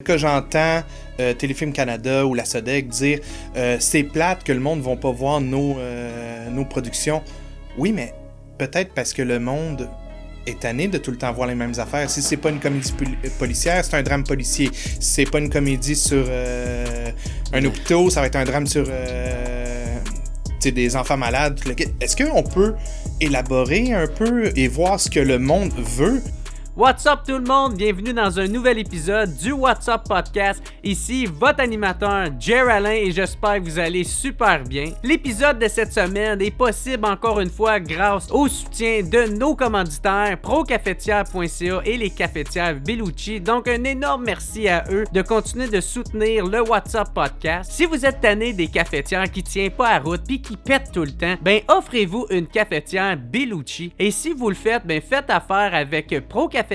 Que j'entends Téléfilm Canada ou la SODEC dire c'est plate que le monde ne va pas voir nos productions. Oui, mais peut-être parce que le monde est tanné de tout le temps voir les mêmes affaires. Si c'est pas une comédie policière, c'est un drame policier. Si c'est pas une comédie sur un hôpital, ça va être un drame sur des enfants malades. Est-ce qu'on peut élaborer un peu et voir ce que le monde veut? What's up tout le monde? Bienvenue dans un nouvel épisode du What's Up Podcast. Ici votre animateur Jer Alain et j'espère que vous allez super bien. L'épisode de cette semaine est possible encore une fois grâce au soutien de nos commanditaires procafetière.ca et les cafetières Bellucci. Donc un énorme merci à eux de continuer de soutenir le What's Up Podcast. Si vous êtes tanné des cafetières qui tiennent pas à route puis qui pètent tout le temps, ben offrez-vous une cafetière Bellucci. Et si vous le faites, ben faites affaire avec procafetière.ca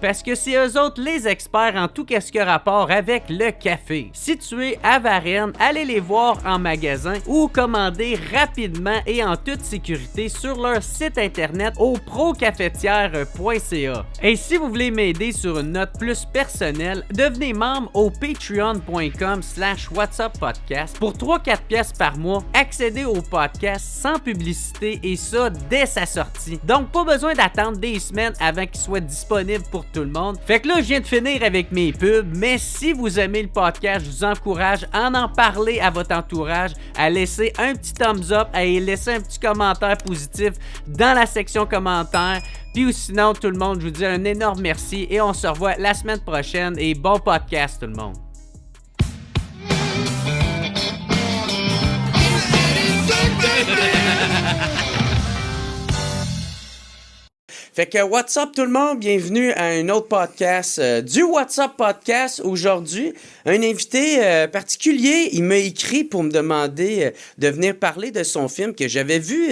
parce que c'est eux autres les experts en tout ce qui a rapport avec le café. Situés à Varennes, allez les voir en magasin ou commander rapidement et en toute sécurité sur leur site internet au procafetière.ca. Et si vous voulez m'aider sur une note plus personnelle, devenez membre au patreon.com/whatsuppodcast. Pour 3-4 pièces par mois, accédez au podcast sans publicité et ça dès sa sortie. Donc pas besoin d'attendre des semaines avant qu'il soit disponible pour tout le monde. Fait que là, je viens de finir avec mes pubs, mais si vous aimez le podcast, je vous encourage à en parler à votre entourage, à laisser un petit thumbs up, à y laisser un petit commentaire positif dans la section commentaires. Puis sinon, tout le monde, je vous dis un énorme merci et on se revoit la semaine prochaine et bon podcast tout le monde. Fait que what's up tout le monde, bienvenue à un autre podcast du What's Up Podcast. Aujourd'hui, un invité particulier, il m'a écrit pour me demander de venir parler de son film que j'avais vu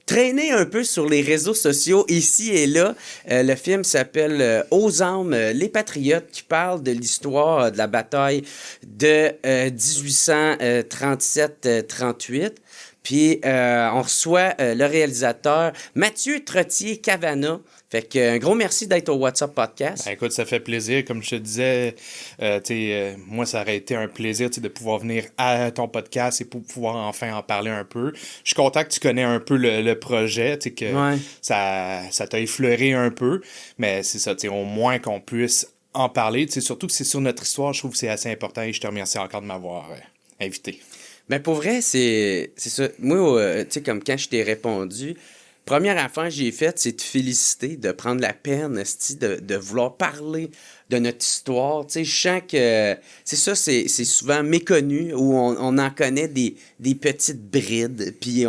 traîner un peu sur les réseaux sociaux ici et là. Le film s'appelle Aux armes, les patriotes, qui parle de l'histoire de la bataille de 1837-38. Puis, on reçoit le réalisateur Mathieu Trottier-Cavana. Fait que, un gros merci d'être au What's Up Podcast. Ben, écoute, ça fait plaisir. Comme je te disais, moi, ça aurait été un plaisir de pouvoir venir à ton podcast et pour pouvoir enfin en parler un peu. Je suis content que tu connais un peu le projet, que Ouais. ça t'a effleuré un peu. Mais c'est ça, au moins qu'on puisse en parler. Surtout que c'est sur notre histoire, je trouve que c'est assez important et je te remercie encore de m'avoir invité. Ben pour vrai, c'est ça. Moi, tu sais, comme quand je t'ai répondu, première affaire que j'ai faite, c'est de te féliciter, de prendre la peine, de vouloir parler de notre histoire. Tu sais, je sens que c'est ça, c'est souvent méconnu, où on en connaît des petites brides, puis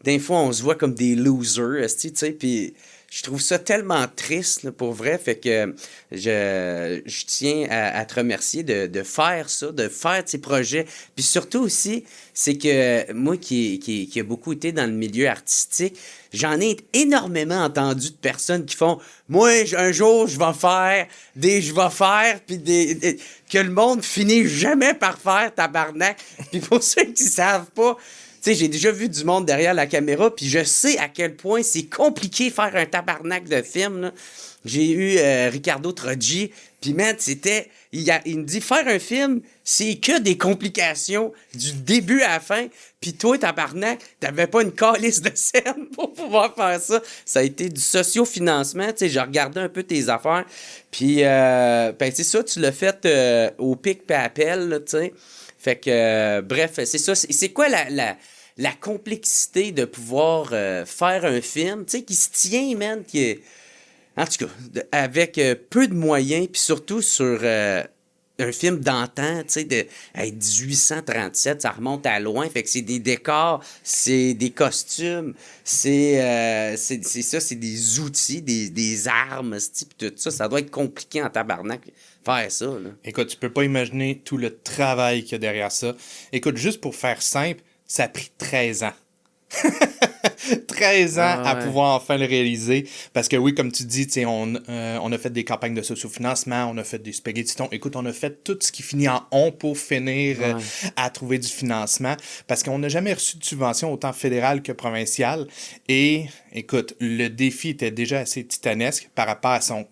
des fois, on se voit comme des losers, tu sais, puis je trouve ça tellement triste, là, pour vrai. Fait que je tiens à te remercier de faire ça, de faire ces projets. Puis surtout aussi, c'est que moi qui a beaucoup été dans le milieu artistique, j'en ai énormément entendu de personnes qui font « Moi, un jour, je vais faire, puis que le monde finit jamais par faire, tabarnak. » Puis pour ceux qui savent pas, tu sais, j'ai déjà vu du monde derrière la caméra, puis je sais à quel point c'est compliqué faire un tabarnak de film, là. J'ai eu Ricardo Troggi, puis man, il me dit, faire un film, c'est que des complications du début à la fin, puis toi, tabarnak, t'avais pas une calice de scène pour pouvoir faire ça. Ça a été du socio-financement, tu sais, j'ai regardé un peu tes affaires, puis, ben, c'est ça, tu l'as fait au pic pis appel, là, tu sais. Fait que, bref, c'est ça. C'est quoi la complexité de pouvoir faire un film, tu sais, qui se tient, man, qui est... En tout cas, avec peu de moyens, puis surtout sur un film d'antan, tu sais, de 1837, ça remonte à loin, fait que c'est des décors, c'est des costumes, c'est ça, c'est des outils, des armes, puis tout ça, ça doit être compliqué en tabarnak, faire ça, là. Écoute, tu peux pas imaginer tout le travail qu'il y a derrière ça. Écoute, juste pour faire simple, ça a pris 13 ans. 13 ans à pouvoir enfin le réaliser. Parce que oui, comme tu dis, on a fait des campagnes de sociofinancement, on a fait des spaghettitons. Écoute, on a fait tout ce qui finit en on pour finir à trouver du financement. Parce qu'on n'a jamais reçu de subvention autant fédérale que provinciale. Et écoute, le défi était déjà assez titanesque par rapport à son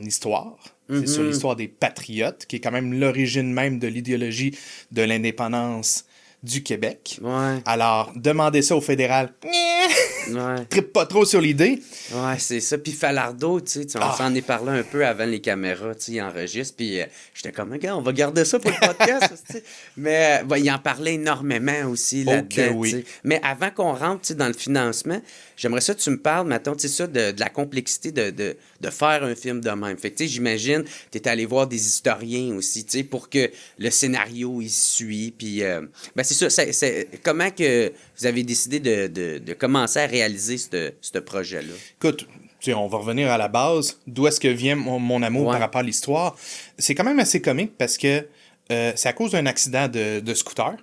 histoire. C'est sur l'histoire des patriotes, qui est quand même l'origine même de l'idéologie de l'indépendance du Québec. Ouais. Alors, demander ça au fédéral, Ouais. trippe pas trop sur l'idée. Ouais, c'est ça. Puis Falardeau, on s'en est parlé un peu avant les caméras, il enregistre. Puis j'étais comme, regarde, on va garder ça pour le podcast. Mais il en parlait énormément aussi là-dedans. Oui. Mais avant qu'on rentre dans le financement, j'aimerais ça que tu me parles, mettons, ça, de la complexité de faire un film de même. Fait que, j'imagine, tu es allé voir des historiens aussi, pour que le scénario, il suit. Puis, c'est ça. Comment que vous avez décidé de commencer à réaliser ce projet-là? Écoute, on va revenir à la base. D'où est-ce que vient mon amour par rapport à l'histoire? C'est quand même assez comique parce que c'est à cause d'un accident de scooter.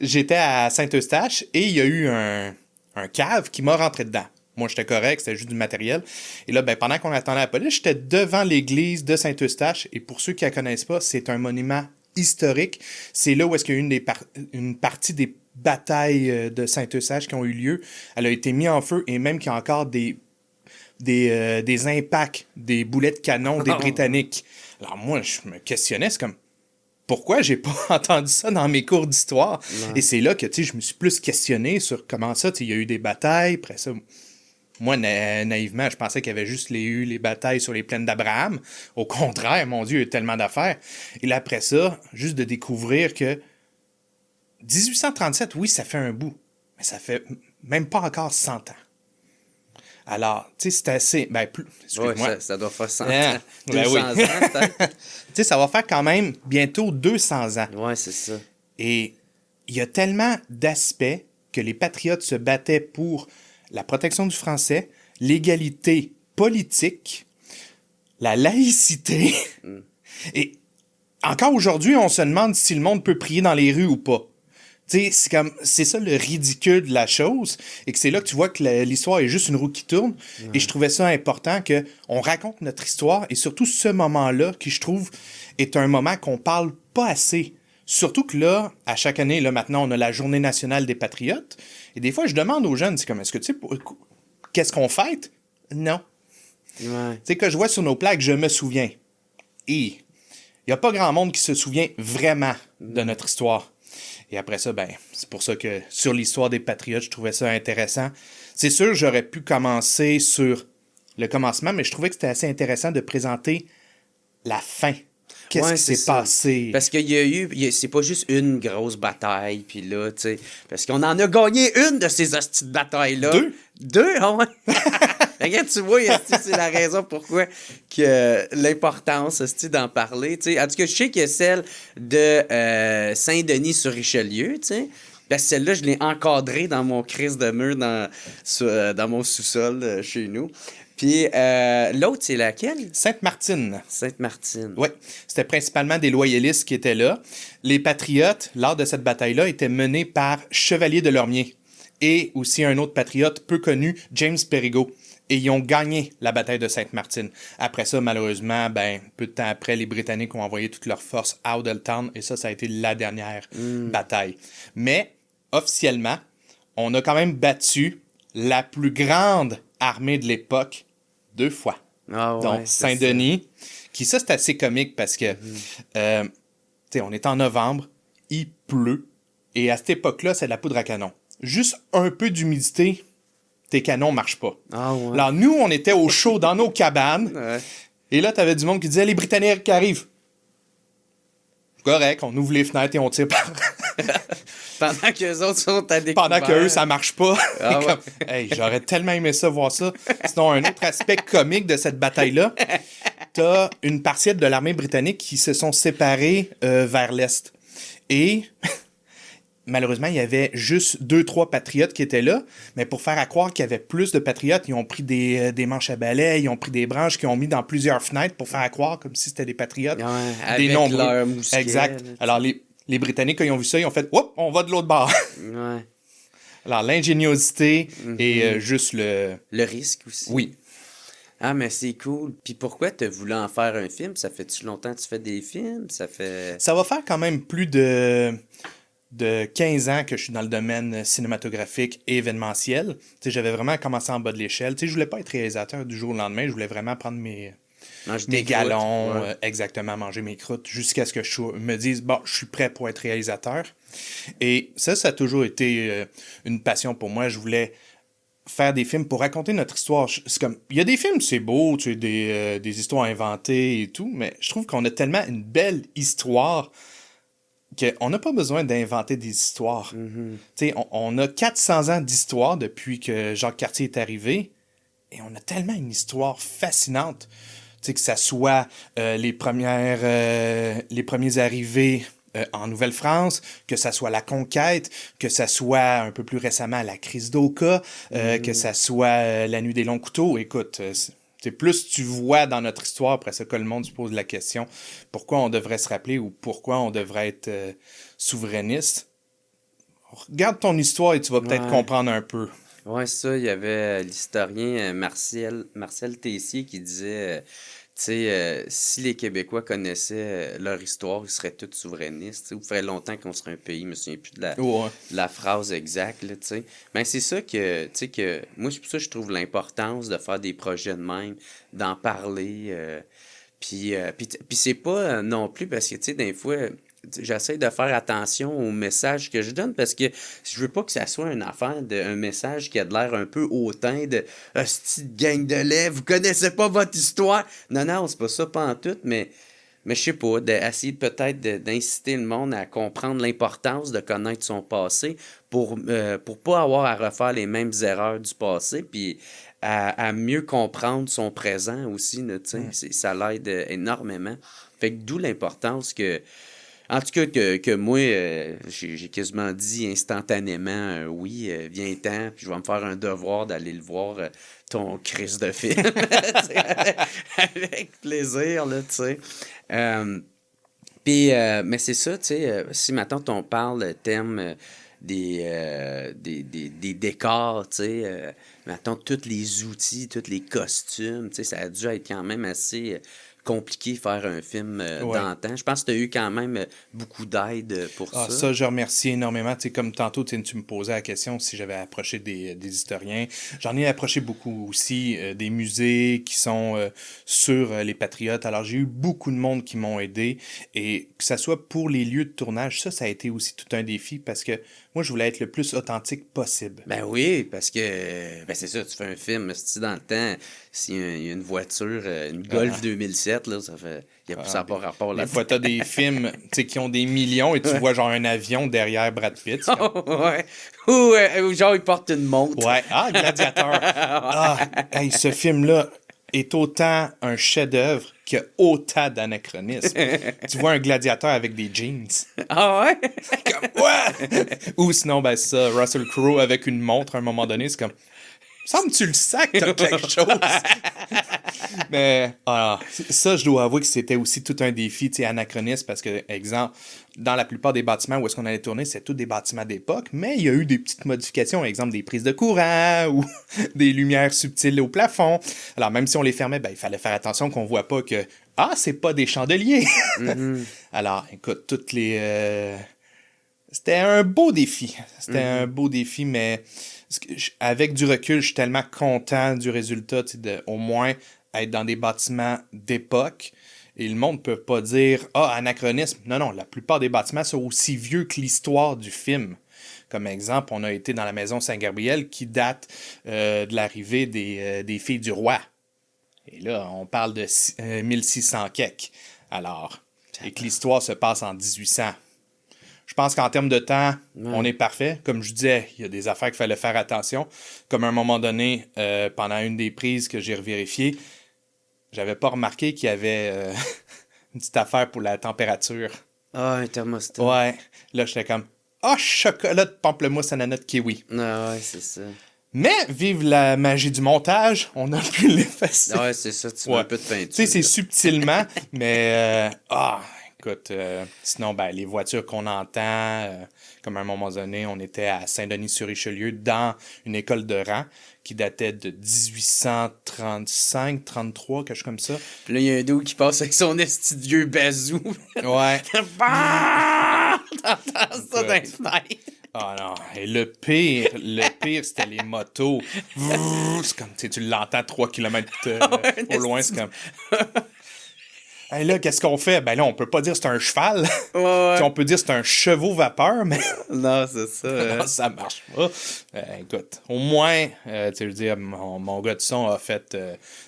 J'étais à Saint-Eustache et il y a eu un cave qui m'a rentré dedans. Moi, j'étais correct, c'était juste du matériel. Et là, pendant qu'on attendait la police, j'étais devant l'église de Saint-Eustache. Et pour ceux qui ne la connaissent pas, c'est un monument historique. C'est là où est-ce qu'il y a eu une partie des batailles de Saint-Eustache qui ont eu lieu. Elle a été mise en feu et même qu'il y a encore des impacts, des boulets de canon des Britanniques. Alors moi, je me questionnais, c'est comme, pourquoi j'ai pas entendu ça dans mes cours d'histoire? Ouais. Et c'est là que, je me suis plus questionné sur comment ça, il y a eu des batailles, après ça... Moi, naïvement, je pensais qu'il y avait juste eu les batailles sur les plaines d'Abraham. Au contraire, mon Dieu, il y a eu tellement d'affaires. Et là, après ça, juste de découvrir que 1837, oui, ça fait un bout, mais ça fait même pas encore 100 ans. Alors, c'est assez... excuse-moi. Ouais, ça doit faire 100 ans. 200 oui. ans, peut-être. Ça va faire quand même bientôt 200 ans. Ouais, c'est ça. Et il y a tellement d'aspects que les patriotes se battaient pour la protection du français, l'égalité politique, la laïcité. Et encore aujourd'hui, on se demande si le monde peut prier dans les rues ou pas. C'est ça le ridicule de la chose, et que c'est là que tu vois que l'histoire est juste une roue qui tourne. Ouais. Et je trouvais ça important qu'on raconte notre histoire, et surtout ce moment-là, qui je trouve est un moment qu'on parle pas assez. Surtout que là, à chaque année, là, maintenant, on a la Journée nationale des patriotes. Et des fois, je demande aux jeunes, c'est comme, est-ce que tu sais, qu'est-ce qu'on fête? Non. Ouais. Tu sais, que je vois sur nos plaques, je me souviens. Et il n'y a pas grand monde qui se souvient vraiment de notre histoire. Et après ça, c'est pour ça que sur l'histoire des patriotes, je trouvais ça intéressant. C'est sûr, j'aurais pu commencer sur le commencement, mais je trouvais que c'était assez intéressant de présenter la fin. Qu'est-ce qui s'est passé? Parce qu'il y a eu... c'est pas juste une grosse bataille, puis là, tu sais... Parce qu'on en a gagné une de ces hosties de batailles-là. Deux? Ah ouais? Regarde, tu vois, c'est la raison pourquoi que l'importance d'en parler. T'sais. En tout cas, je sais qu'il y a celle de Saint-Denis-sur-Richelieu, tu sais. Parce que celle-là, je l'ai encadrée dans mon crise de mur dans mon sous-sol chez nous. Puis l'autre, c'est laquelle? Sainte-Martine. Sainte-Martine. Oui, c'était principalement des loyalistes qui étaient là. Les patriotes, lors de cette bataille-là, étaient menés par Chevalier de Lormier et aussi un autre patriote peu connu, James Perigot. Et ils ont gagné la bataille de Sainte-Martine. Après ça, malheureusement, peu de temps après, les Britanniques ont envoyé toutes leurs forces à Hodeltown et ça a été la dernière bataille. Mais, officiellement, on a quand même battu la plus grande armée de l'époque 2 fois. Ah ouais, donc, Saint-Denis, qui ça, c'est assez comique parce que, on est en novembre, il pleut, et à cette époque-là, c'est de la poudre à canon. Juste un peu d'humidité, tes canons marchent pas. Ah ouais. Alors, nous, on était au chaud dans nos cabanes, et là, t'avais du monde qui disait, les Britanniques qui arrivent. Correct, on ouvre les fenêtres et on tire par... Pendant qu'eux autres sont à découvert. Pendant qu'eux, ça marche pas. Ah ouais. Hey, j'aurais tellement aimé ça, voir ça. Sinon, un autre aspect comique de cette bataille-là, t'as une partie de l'armée britannique qui se sont séparés vers l'Est. Et malheureusement, il y avait juste 2-3 patriotes qui étaient là, mais pour faire à croire qu'il y avait plus de patriotes, ils ont pris des manches à balai, ils ont pris des branches qu'ils ont mis dans plusieurs fenêtres pour faire à croire comme si c'était des patriotes. Ouais, des avec nombreux. leur mousquet. Exact. Alors, les Britanniques, quand ils ont vu ça, ils ont fait « Oups, on va de l'autre bord! » Ouais. Alors, l'ingéniosité et juste le... Le risque aussi. Oui. Ah, mais c'est cool. Puis pourquoi tu voulu en faire un film? Ça fait-tu longtemps que tu fais des films? Ça va faire quand même plus de 15 ans que je suis dans le domaine cinématographique et événementiel. J'avais vraiment commencé en bas de l'échelle. Je voulais pas être réalisateur du jour au lendemain. Je voulais vraiment prendre mes Mange mes tes galons, croûtes, ouais. exactement, manger mes croûtes, jusqu'à ce que me dise, bon, je suis prêt pour être réalisateur. Et ça a toujours été une passion pour moi. Je voulais faire des films pour raconter notre histoire. C'est comme, il y a des films, c'est beau, tu sais, des histoires inventées et tout, mais je trouve qu'on a tellement une belle histoire qu'on n'a pas besoin d'inventer des histoires. Tu sais, on a 400 ans d'histoire depuis que Jacques Cartier est arrivé, et on a tellement une histoire fascinante. Tu sais, que ça soit les premiers arrivés en Nouvelle-France, que ça soit la conquête, que ça soit un peu plus récemment la crise d'Oka, que ça soit la nuit des longs couteaux. Écoute, c'est plus tu vois dans notre histoire, après ça que le monde se pose la question pourquoi on devrait se rappeler ou pourquoi on devrait être souverainiste. Regarde ton histoire et tu vas peut-être comprendre un peu. Ouais, ça, il y avait l'historien Marcel Tessier qui disait, tu sais, si les Québécois connaissaient leur histoire, ils seraient tous souverainistes. Il ferait longtemps qu'on serait un pays, je me souviens plus de la phrase exacte, là, tu sais. Ben, c'est ça que, tu sais, que moi, c'est pour ça que je trouve l'importance de faire des projets de même, d'en parler. Puis c'est pas non plus parce que, tu sais, des fois, j'essaie de faire attention aux messages que je donne parce que je veux pas que ça soit une affaire un message qui a de l'air un peu hautain de hostie de gang de lait, vous connaissez pas votre histoire. Non, c'est pas ça, pas en tout, mais je sais pas, d'essayer peut-être d'inciter le monde à comprendre l'importance de connaître son passé pour pas avoir à refaire les mêmes erreurs du passé, puis à mieux comprendre son présent aussi, là, tu sais, ça l'aide énormément. Fait que d'où l'importance que en tout cas, que moi, j'ai quasiment dit instantanément oui, viens-t'en, puis je vais me faire un devoir d'aller le voir, ton crise de film. Avec plaisir, là, tu sais. Mais c'est ça, tu sais, si maintenant on parle thème des décors, tu sais, mettons, tous les outils, tous les costumes, tu sais, ça a dû être quand même assez compliqué faire un film d'antan. Je pense que tu as eu quand même beaucoup d'aide pour ça. Ça, je remercie énormément. Tu sais, comme tantôt, tu me posais la question si j'avais approché des historiens. J'en ai approché beaucoup aussi, des musées qui sont sur les Patriotes. Alors, j'ai eu beaucoup de monde qui m'ont aidé. Et que ça soit pour les lieux de tournage, ça a été aussi tout un défi parce que moi, je voulais être le plus authentique possible. Ben oui, parce que c'est ça, tu fais un film, si dans le temps, s'il y a une voiture, une Golf 2007, là, ça n'a pas rapport là. Des fois, t'as des films qui ont des millions et tu vois genre un avion derrière Brad Pitt. Ouais. Ou genre, il porte une montre. Ouais. Ah, Gladiateur. Hey, ce film-là est autant un chef-d'œuvre qu'il y a autant d'anachronismes. Tu vois un gladiateur avec des jeans. Ah ouais? Comme, ouais! Ou sinon, ben ça, Russell Crowe avec une montre à un moment donné, c'est comme... Semble-tu le sac, t'as quelque chose? Mais ça, je dois avouer que c'était aussi tout un défi, tu sais, anachronisme, parce que, exemple, dans la plupart des bâtiments où est-ce qu'on allait tourner, c'est tous des bâtiments d'époque, mais il y a eu des petites modifications, exemple des prises de courant ou des lumières subtiles au plafond. Alors, même si on les fermait, ben, il fallait faire attention qu'on voit pas que, c'est pas des chandeliers. Alors, écoute, toutes les... C'était un beau défi. Un beau défi, mais avec du recul, je suis tellement content du résultat, au moins être dans des bâtiments d'époque. Et le monde ne peut pas dire « anachronisme ». Non, la plupart des bâtiments sont aussi vieux que l'histoire du film. Comme exemple, on a été dans la maison Saint-Gabriel qui date de l'arrivée des filles du roi. Et là, on parle de 1600 quelque. Alors, et que l'histoire se passe en 1800. Je pense qu'en termes de temps, on est parfait. Comme je disais, il y a des affaires qu'il fallait faire attention. Comme à un moment donné, pendant une des prises que j'ai revérifiées, j'avais pas remarqué qu'il y avait une petite affaire pour la température. Un thermostat. Ouais. Là, j'étais comme, chocolat de pamplemousse, ananas de kiwi. Ah ouais, c'est ça. Mais, vive la magie du montage, on a pu l'effacer. Ouais, c'est ça, tu mets un peu de peinture. Tu sais, c'est subtilement, mais... Écoute, sinon, ben, les voitures qu'on entend, comme à un moment donné, on était à Saint-Denis-sur-Richelieu dans une école de rang qui datait de 1835, 33, quelque chose comme ça. Puis là, il y a un dos qui passe avec son esti de vieux bazou. Ouais. T'entends ça dans les fenêtres. Ah non, et le pire, c'était les motos. C'est comme, tu l'entends 3 km au loin, c'est comme... Hey, là, qu'est-ce qu'on fait? Ben là, on peut pas dire que c'est un cheval. Ouais, ouais. On peut dire que c'est un chevaux vapeur, mais Non, c'est ça. non, ça marche pas. Écoute, au moins, tu sais, je veux dire, mon gars de son a fait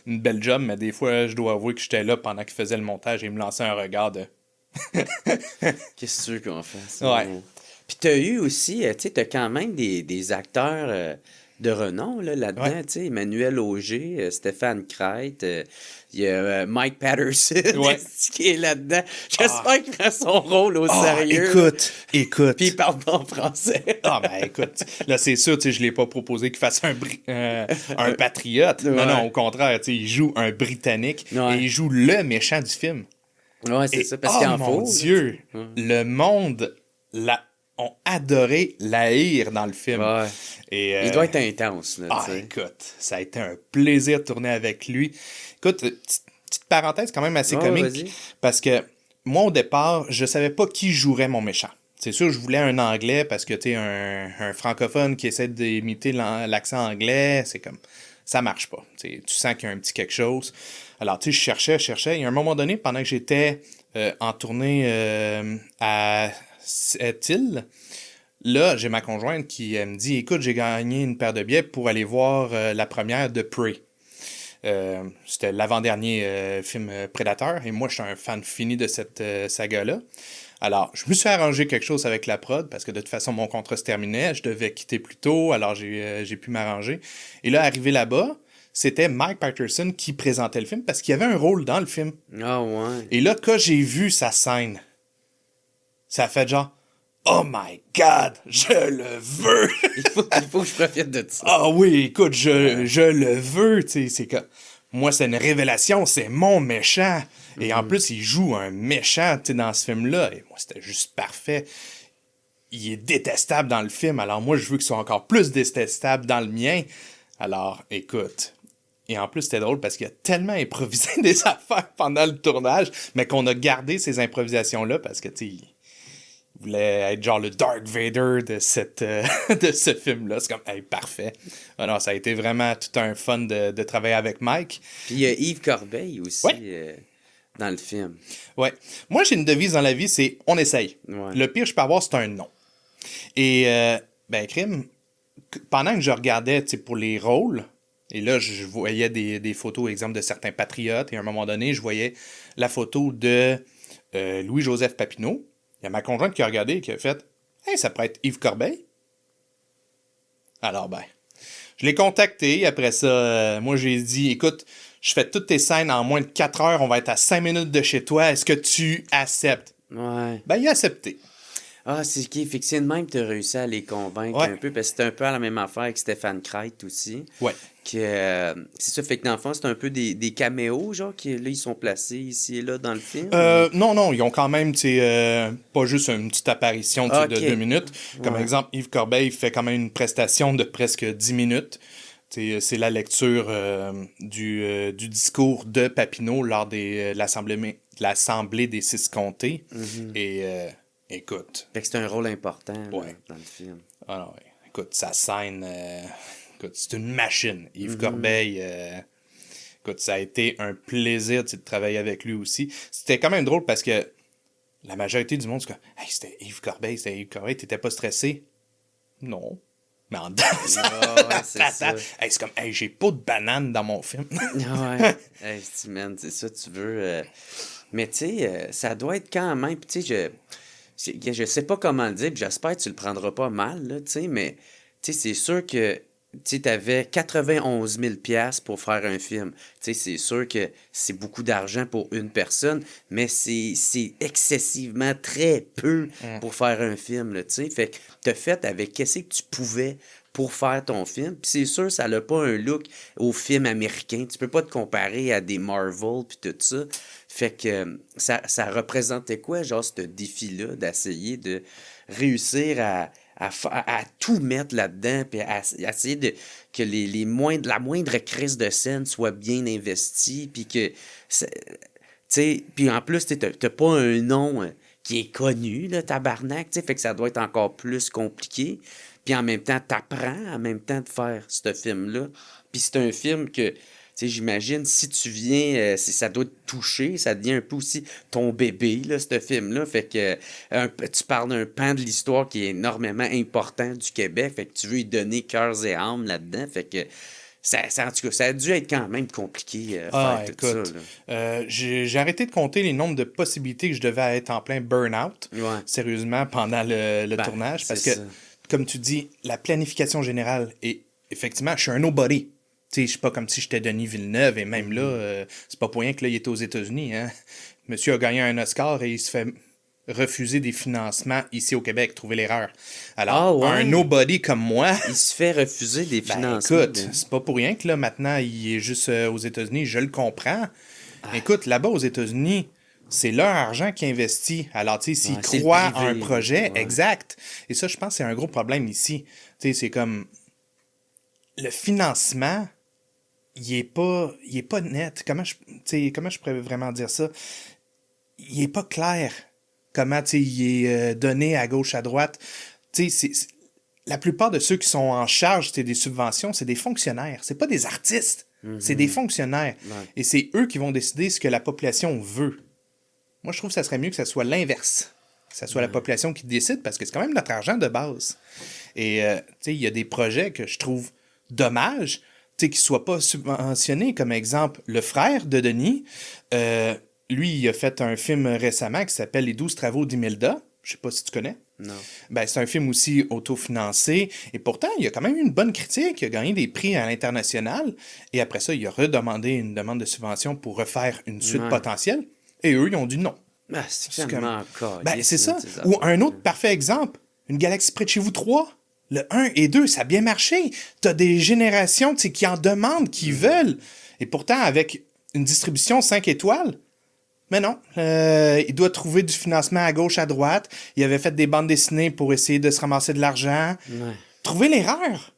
une belle job, mais des fois, je dois avouer que j'étais là pendant qu'il faisait le montage et il me lançait un regard de... Qu'est-ce que tu veux qu'on fasse? Ouais. Puis t'as eu aussi, tu sais, t'as quand même des acteurs de renom là-dedans, Ouais. tu sais, Emmanuel Auger, Stéphane Crête, il y a Mike Patterson Ouais. qui est là-dedans. J'espère qu'il prend son rôle au Ah, sérieux. écoute. Puis il parle pas en français. Ah, ben écoute, là, c'est sûr, tu sais, je l'ai pas proposé qu'il fasse un patriote. Ouais. Non, au contraire, tu sais, il joue un Britannique Ouais. et il joue le méchant du film. Ouais, c'est Et, ça, parce qu'il en mon faut. Dieu, le monde ont adoré l'haïr dans le film. Ouais. Et, Il doit être intense, là, Ah, tu sais. écoute, ça a été un plaisir de tourner avec lui. Écoute, petite parenthèse quand même assez Ouais, comique, vas-y. parce que moi, au départ, je savais pas qui jouerait mon méchant. C'est sûr, je voulais un anglais, parce que, tu sais, un francophone qui essaie d'imiter l'accent anglais, c'est comme... Ça marche pas. Tu sens qu'il y a un petit quelque chose. Alors, tu sais, je cherchais. Et à un moment donné, pendant que j'étais en tournée à Sept-Îles, là, j'ai ma conjointe qui me dit, écoute, j'ai gagné une paire de billets pour aller voir la première de Prey. C'était l'avant-dernier film Prédateur, et moi, je suis un fan fini de cette saga-là. Alors, je me suis arrangé quelque chose avec la prod, parce que de toute façon, mon contrat se terminait, je devais quitter plus tôt, alors j'ai pu m'arranger. Et là, arrivé là-bas, c'était Mike Patterson qui présentait le film, parce qu'il y avait un rôle dans le film. Ah, ouais. Et là, quand j'ai vu sa scène, ça a fait genre... Oh my God, je le veux! Il faut que je profite de ça. Ah oui, écoute, je le veux, tu sais, c'est que... Moi, c'est une révélation, c'est mon méchant. Et en plus, il joue un méchant, tu sais, dans ce film-là. Et moi, c'était juste parfait. Il est détestable dans le film, alors moi, je veux qu'il soit encore plus détestable dans le mien. Alors, écoute... Et en plus, c'était drôle parce qu'il a tellement improvisé des affaires pendant le tournage, mais qu'on a gardé ces improvisations-là parce que, tu sais, il voulait être genre le Darth Vader de de ce film-là. C'est comme, hey, parfait. Alors, ça a été vraiment tout un fun de travailler avec Mike. Puis il y a Yves Corbeil aussi Ouais. dans le film. Ouais. Moi, j'ai une devise dans la vie, c'est on essaye. Ouais. Le pire que je peux avoir, c'est un non. Et, ben, crime, pendant que je regardais, tu sais, pour les rôles, et là, je voyais des photos, exemple, de certains patriotes, et à un moment donné, je voyais la photo de Louis-Joseph Papineau. Il y a ma conjointe qui a regardé et qui a fait « Hey, ça pourrait être Yves Corbeil? » Alors, ben, je l'ai contacté. Après ça, moi, j'ai dit « Écoute, je fais toutes tes scènes en moins de 4 heures. On va être à 5 minutes de chez toi. Est-ce que tu acceptes? » Ouais. Ben, il a accepté. Ah, c'est qui? Fait que c'est de même que tu as réussi à les convaincre Ouais. un peu, parce que c'était un peu à la même affaire avec Stéphane Crête aussi. Ouais. C'est ça, fait que dans le fond, c'est un peu des caméos, genre, qui là, ils sont placés ici et là dans le film. Non, ils ont quand même, tu sais, pas juste une petite apparition tu sais, de Ok. 2 minutes. Comme Ouais. exemple, Yves Corbeil fait quand même une prestation de presque 10 minutes. Tu sais, c'est la lecture du discours de Papineau lors de l'Assemblée des 6 comtés. Et écoute, Fait que c'est un rôle important là, Ouais. dans le film. ah ouais, écoute, sa scène, écoute, c'est une machine. Yves Corbeil, écoute, ça a été un plaisir tu sais, de travailler avec lui aussi. C'était quand même drôle parce que la majorité du monde, c'est comme, hey, c'était Yves Corbeil, t'étais pas stressé? Non. Mais en dedans, ouais, c'est ça. hey, c'est comme, hey, j'ai pas de banane dans mon film. Ouais. Hey, man, c'est ça, tu veux. Mais tu sais, ça doit être quand même. Puis tu sais, je sais pas comment le dire, puis j'espère que tu le prendras pas mal, là, tu sais, mais tu sais, c'est sûr que tu avais 91 000 $ pour faire un film. Tu sais, c'est sûr que c'est beaucoup d'argent pour une personne, mais c'est excessivement très peu pour faire un film, là, tu sais. Fait que t'as fait avec qu'est-ce que tu pouvais pour faire ton film. Puis c'est sûr, ça n'a pas un look au film américain. Tu peux pas te comparer à des Marvel puis tout ça. Fait que ça représentait quoi, genre, ce défi-là, d'essayer de réussir à tout mettre là-dedans, puis à essayer que la moindre crise de scène soit bien investie, puis que, tu sais, puis en plus, t'as pas un nom qui est connu, là, tabarnak, tu sais, fait que ça doit être encore plus compliqué, puis en même temps, t'apprends en même temps de faire ce film-là, puis c'est un film que sais, j'imagine, si tu viens, si ça doit te toucher, ça devient un peu aussi ton bébé, là, ce film-là. Fait que tu parles d'un pan de l'histoire qui est énormément important du Québec. Fait que tu veux y donner cœurs et âmes là-dedans. Fait que en tout cas, ça a dû être quand même compliqué faire tout ça. Écoute, Là. j'ai arrêté de compter les nombres de possibilités que je devais être en plein burn-out, Ouais. sérieusement, pendant le tournage. Parce que, ça. comme tu dis, la planification générale est, effectivement, je suis un nobody. Tu sais, je suis pas comme si j'étais Denis Villeneuve, et même là, c'est pas pour rien que là, il était aux États-Unis. Hein. Monsieur a gagné un Oscar et il se fait refuser des financements ici au Québec, trouver l'erreur. Alors, un nobody comme moi... Il se fait refuser des financements. Écoute, c'est pas pour rien que là, maintenant, il est juste aux États-Unis, je le comprends. Écoute, là-bas aux États-Unis, c'est leur argent qui investit. Alors, tu sais, s'ils croient en un projet, exact. Et ça, je pense que c'est un gros problème ici. Tu sais, c'est comme... Le financement... il est pas net. Comment je pourrais vraiment dire ça? Il est pas clair. Comment, il est donné à gauche, à droite. La plupart de ceux qui sont en charge des subventions, c'est des fonctionnaires. C'est pas des artistes. C'est des fonctionnaires. Ouais. Et c'est eux qui vont décider ce que la population veut. Moi, je trouve que ça serait mieux que ça soit l'inverse. Que ça soit la population qui décide, parce que c'est quand même notre argent de base. Et, il y a des projets que je trouve dommages, qui ne soient pas subventionnés. Comme exemple, le frère de Denis, lui, il a fait un film récemment qui s'appelle Les 12 travaux d'Imelda. Je sais pas si tu connais. Non. Ben, c'est un film aussi autofinancé. Et pourtant, il a quand même eu une bonne critique. Il a gagné des prix à l'international. Et après ça, il a redemandé une demande de subvention pour refaire une suite potentielle. Et eux, ils ont dit non. Ah, c'est tellement encore. C'est ça. Ou un autre parfait exemple, Une galaxie près de chez vous 3. Le 1 et 2, ça a bien marché. T'as des générations qui en demandent, qui veulent. Et pourtant, avec une distribution 5 étoiles, mais non. Il doit trouver du financement à gauche, à droite. Il avait fait des bandes dessinées pour essayer de se ramasser de l'argent. Ouais. Trouver l'erreur.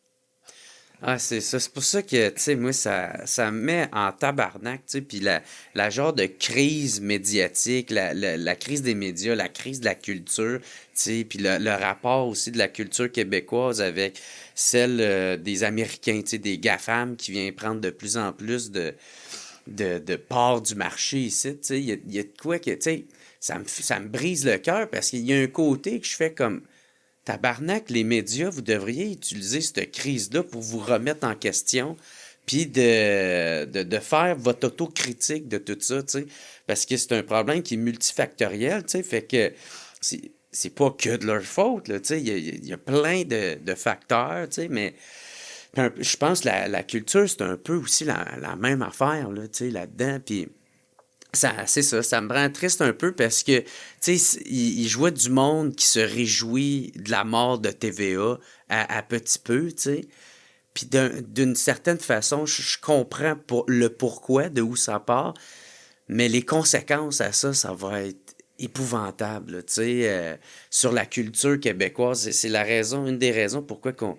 Ah, c'est ça. C'est pour ça que, tu sais, moi, ça me met en tabarnak, tu sais, puis la genre de crise médiatique, la crise des médias, la crise de la culture, tu sais, puis le rapport aussi de la culture québécoise avec celle des Américains, tu sais, des GAFAM qui viennent prendre de plus en plus de part du marché ici, tu sais. Il y a de quoi que, tu sais, ça me brise le cœur parce qu'il y a un côté que je fais comme... Tabarnak, les médias, vous devriez utiliser cette crise-là pour vous remettre en question, puis de faire votre autocritique de tout ça, tu sais, parce que c'est un problème qui est multifactoriel, tu sais, fait que c'est pas que de leur faute, là, tu sais, il y a plein de facteurs, tu sais, mais je pense que la culture, c'est un peu aussi la même affaire, là, tu sais, là-dedans, puis... C'est ça, ça me rend triste un peu parce que, tu sais, il jouait du monde qui se réjouit de la mort de TVA à petit peu, tu sais. Puis d'une certaine façon, je comprends le pourquoi, de où ça part, mais les conséquences à ça, ça va être épouvantable, tu sais, sur la culture québécoise. C'est une des raisons pourquoi qu'on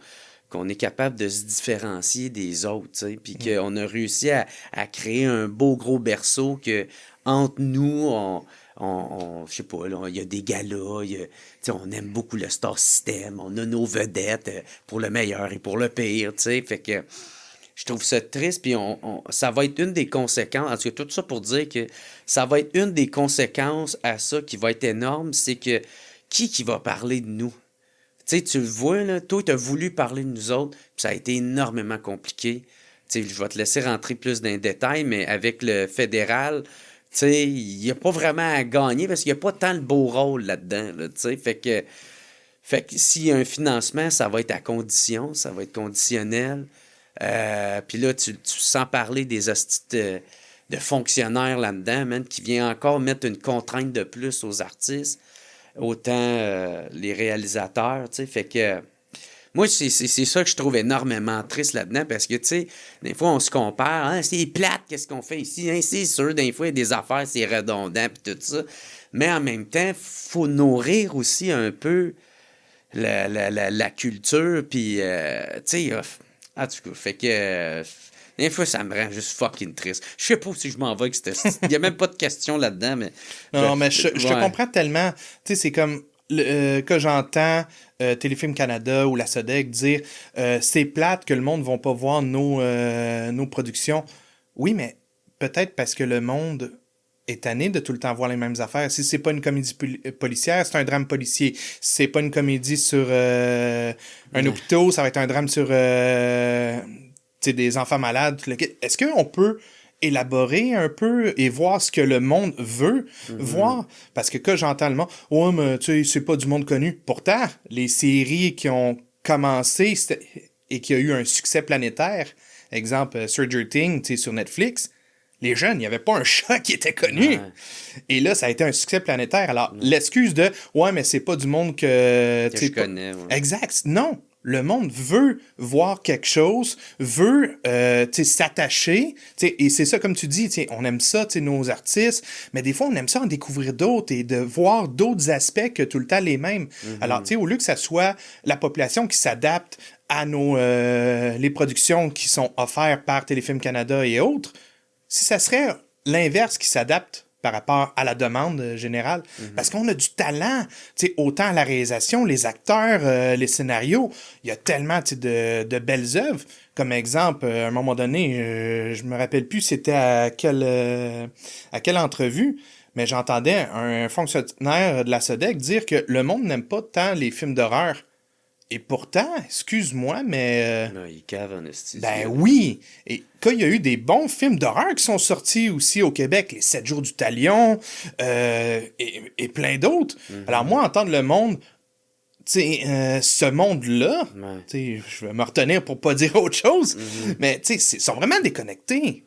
est capable de se différencier des autres, tu sais, puis qu'on a réussi à créer un beau gros berceau que entre nous, je sais pas, il y a des galas, on aime beaucoup le Star System, on a nos vedettes pour le meilleur et pour le pire, tu sais, fait que je trouve ça triste, puis ça va être une des conséquences, en tout cas, tout ça pour dire que ça va être une des conséquences à ça qui va être énorme, c'est que qui va parler de nous? Tu sais, tu le vois, là, toi, tu as voulu parler de nous autres, puis ça a été énormément compliqué. Tu sais, je vais te laisser rentrer plus dans les détails, mais avec le fédéral, tu sais, il n'y a pas vraiment à gagner parce qu'il n'y a pas tant le beau rôle là-dedans, là, tu sais. Fait que s'il y a un financement, ça va être à condition, ça va être conditionnel. Puis là, tu sens parler des hosties de fonctionnaires là-dedans, man, qui vient encore mettre une contrainte de plus aux artistes. Autant les réalisateurs, tu sais, fait que moi, c'est ça que je trouve énormément triste là-dedans, parce que, tu sais, des fois, on se compare, hein, c'est plate, qu'est-ce qu'on fait ici, hein, c'est sûr, des fois, il y a des affaires, c'est redondant, puis tout ça, mais en même temps, faut nourrir aussi un peu la culture, puis, tu sais, en tout cas, fait que... des fois, ça me rend juste fucking triste. Je sais pas si je m'en vais avec cette... Il n'y a même pas de question là-dedans, mais... Non, mais je te comprends tellement. Tu sais, c'est comme que j'entends Téléfilm Canada ou la SODEC dire c'est plate que le monde ne va pas voir nos productions. Oui, mais peut-être parce que le monde est tanné de tout le temps voir les mêmes affaires. Si c'est pas une comédie policière, c'est un drame policier. Si c'est pas une comédie sur un hôpital, ça va être un drame sur des enfants malades. Est-ce qu'on peut élaborer un peu et voir ce que le monde veut voir? Parce que quand j'entends le monde, ouais, mais tu sais, c'est pas du monde connu. Pourtant, les séries qui ont commencé et qui ont eu un succès planétaire, exemple Stranger Things sur Netflix, les jeunes, il n'y avait pas un chat qui était connu. Ouais. Et là, ça a été un succès planétaire. Alors, l'excuse de ouais, mais c'est pas du monde que je connais. Ouais. Exact. Non. Le monde veut voir quelque chose, veut s'attacher. Et c'est ça, comme tu dis, on aime ça, nos artistes, mais des fois, on aime ça en découvrir d'autres et de voir d'autres aspects que tout le temps les mêmes. Alors, au lieu que ça soit la population qui s'adapte à les productions qui sont offertes par Téléfilm Canada et autres, si ça serait l'inverse qui s'adapte par rapport à la demande générale. Parce qu'on a du talent, autant à la réalisation, les acteurs, les scénarios. Il y a tellement de belles œuvres. Comme exemple, à un moment donné, je me rappelle plus c'était à quelle entrevue, mais j'entendais un fonctionnaire de la SODEC dire que le monde n'aime pas tant les films d'horreur. Et pourtant, excuse-moi, mais... Non, il cave en esti. Ben oui! Et quand il y a eu des bons films d'horreur qui sont sortis aussi au Québec, Les 7 jours du Talion, et plein d'autres. Alors moi, entendre le monde, ce monde-là, je vais me retenir pour pas dire autre chose, mais ils sont vraiment déconnectés.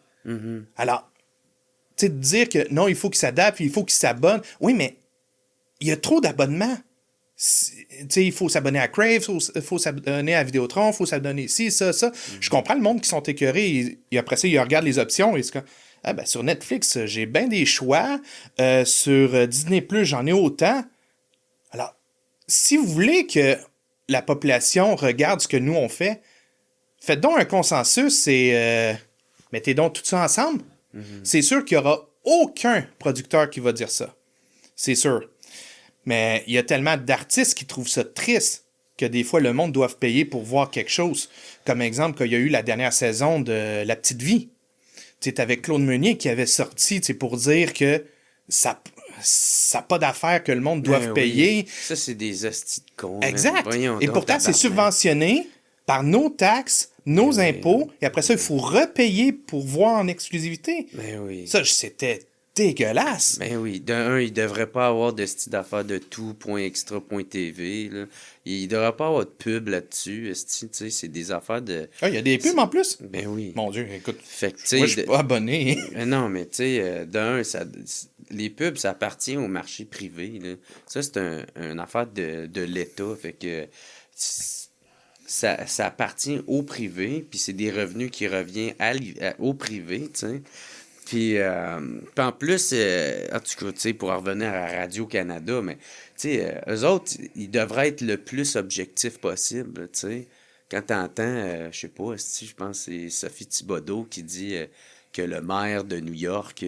Alors, de dire que non, il faut qu'ils s'adaptent, il faut qu'ils s'abonnent. Oui, mais il y a trop d'abonnements. Il faut s'abonner à Crave, il faut s'abonner à Vidéotron, il faut s'abonner ici, ça. Je comprends le monde qui sont écœurés et après ça, ils regardent les options et c'est comme, sur Netflix, j'ai bien des choix. Sur Disney+, j'en ai autant. Alors, si vous voulez que la population regarde ce que nous on fait, faites donc un consensus et mettez donc tout ça ensemble. C'est sûr qu'il n'y aura aucun producteur qui va dire ça. C'est sûr. Mais il y a tellement d'artistes qui trouvent ça triste que des fois, le monde doit payer pour voir quelque chose. Comme exemple, quand il y a eu la dernière saison de La Petite Vie. Tu sais, avec Claude Meunier qui avait sorti pour dire que ça n'a pas d'affaire que le monde doive payer. Oui. Ça, c'est des hosties de cons. Exact. Et pourtant, c'est subventionné par nos taxes, nos impôts. Et après ça, il faut repayer pour voir en exclusivité. Mais oui. Ça, c'était dégueulasse. Ben oui, d'un, il devrait pas avoir de style d'affaires de tout.extra.tv. Là. Il devrait pas avoir de pub là-dessus. Tu sais, c'est des affaires de... Ah, il y a des pubs en plus? Ben oui. Mon Dieu, écoute, fait que, moi, je suis pas abonné. Non, mais tu sais, d'un, les pubs, ça appartient au marché privé. Là. Ça, c'est une affaire de l'État. Fait que ça appartient au privé, puis c'est des revenus qui reviennent au privé, tu sais. Puis en plus, en tout cas, tu sais, pour en revenir à Radio-Canada, mais, tu sais, eux autres, ils devraient être le plus objectifs possible, tu sais. Quand t'entends, je sais pas, je pense que c'est Sophie Thibodeau qui dit que le maire de New York,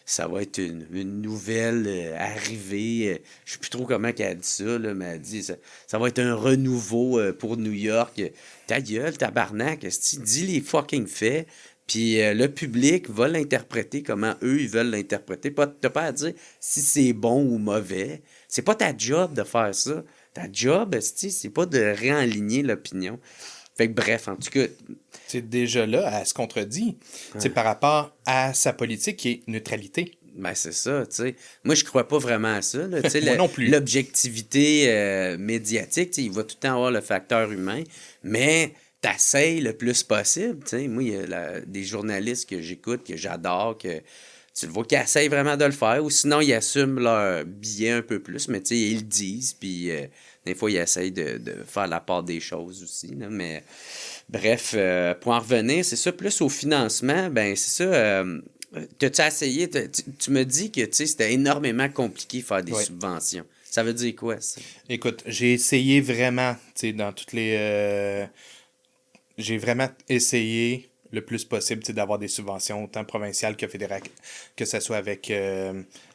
ça va être une nouvelle arrivée. Je sais plus trop comment qu'elle a dit ça, là, mais elle dit ça va être un renouveau pour New York. Ta gueule, tabarnak, dis les fucking faits. Puis le public va l'interpréter comment eux, ils veulent l'interpréter. T'as pas à dire si c'est bon ou mauvais. C'est pas ta job de faire ça. Ta job, c'est pas de réaligner l'opinion. Fait que bref, en tout cas... C'est déjà là, elle se contredit. Ouais. Par rapport à sa politique qui est neutralité. Ben, c'est ça, tu sais. Moi, je crois pas vraiment à ça. Là, Moi non plus. L'objectivité médiatique, il va tout le temps avoir le facteur humain, mais... T'essayes le plus possible, tu sais. Moi, il y a des journalistes que j'écoute, que j'adore, que tu le vois qu'ils essayent vraiment de le faire, ou sinon, ils assument leur billet un peu plus, mais tu sais, ils le disent, puis des fois, ils essayent de faire la part des choses aussi, là, mais bref, pour en revenir, c'est ça, plus au financement, ben c'est ça, t'as-tu essayé, tu me dis que, tu sais, c'était énormément compliqué de faire des subventions. Ça veut dire quoi, ça? Écoute, j'ai essayé vraiment, tu sais, dans toutes les... J'ai vraiment essayé le plus possible d'avoir des subventions, autant provinciales que fédérales, que ce soit avec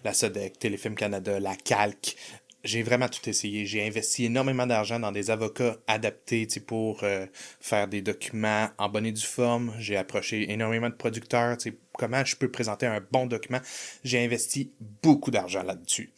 la SODEC, Téléfilm Canada, la CALQ. j'ai vraiment tout essayé. J'ai investi énormément d'argent dans des avocats adaptés pour faire des documents en bonne et due forme. J'ai approché énormément de producteurs. Comment je peux présenter un bon document. J'ai investi beaucoup d'argent là-dessus.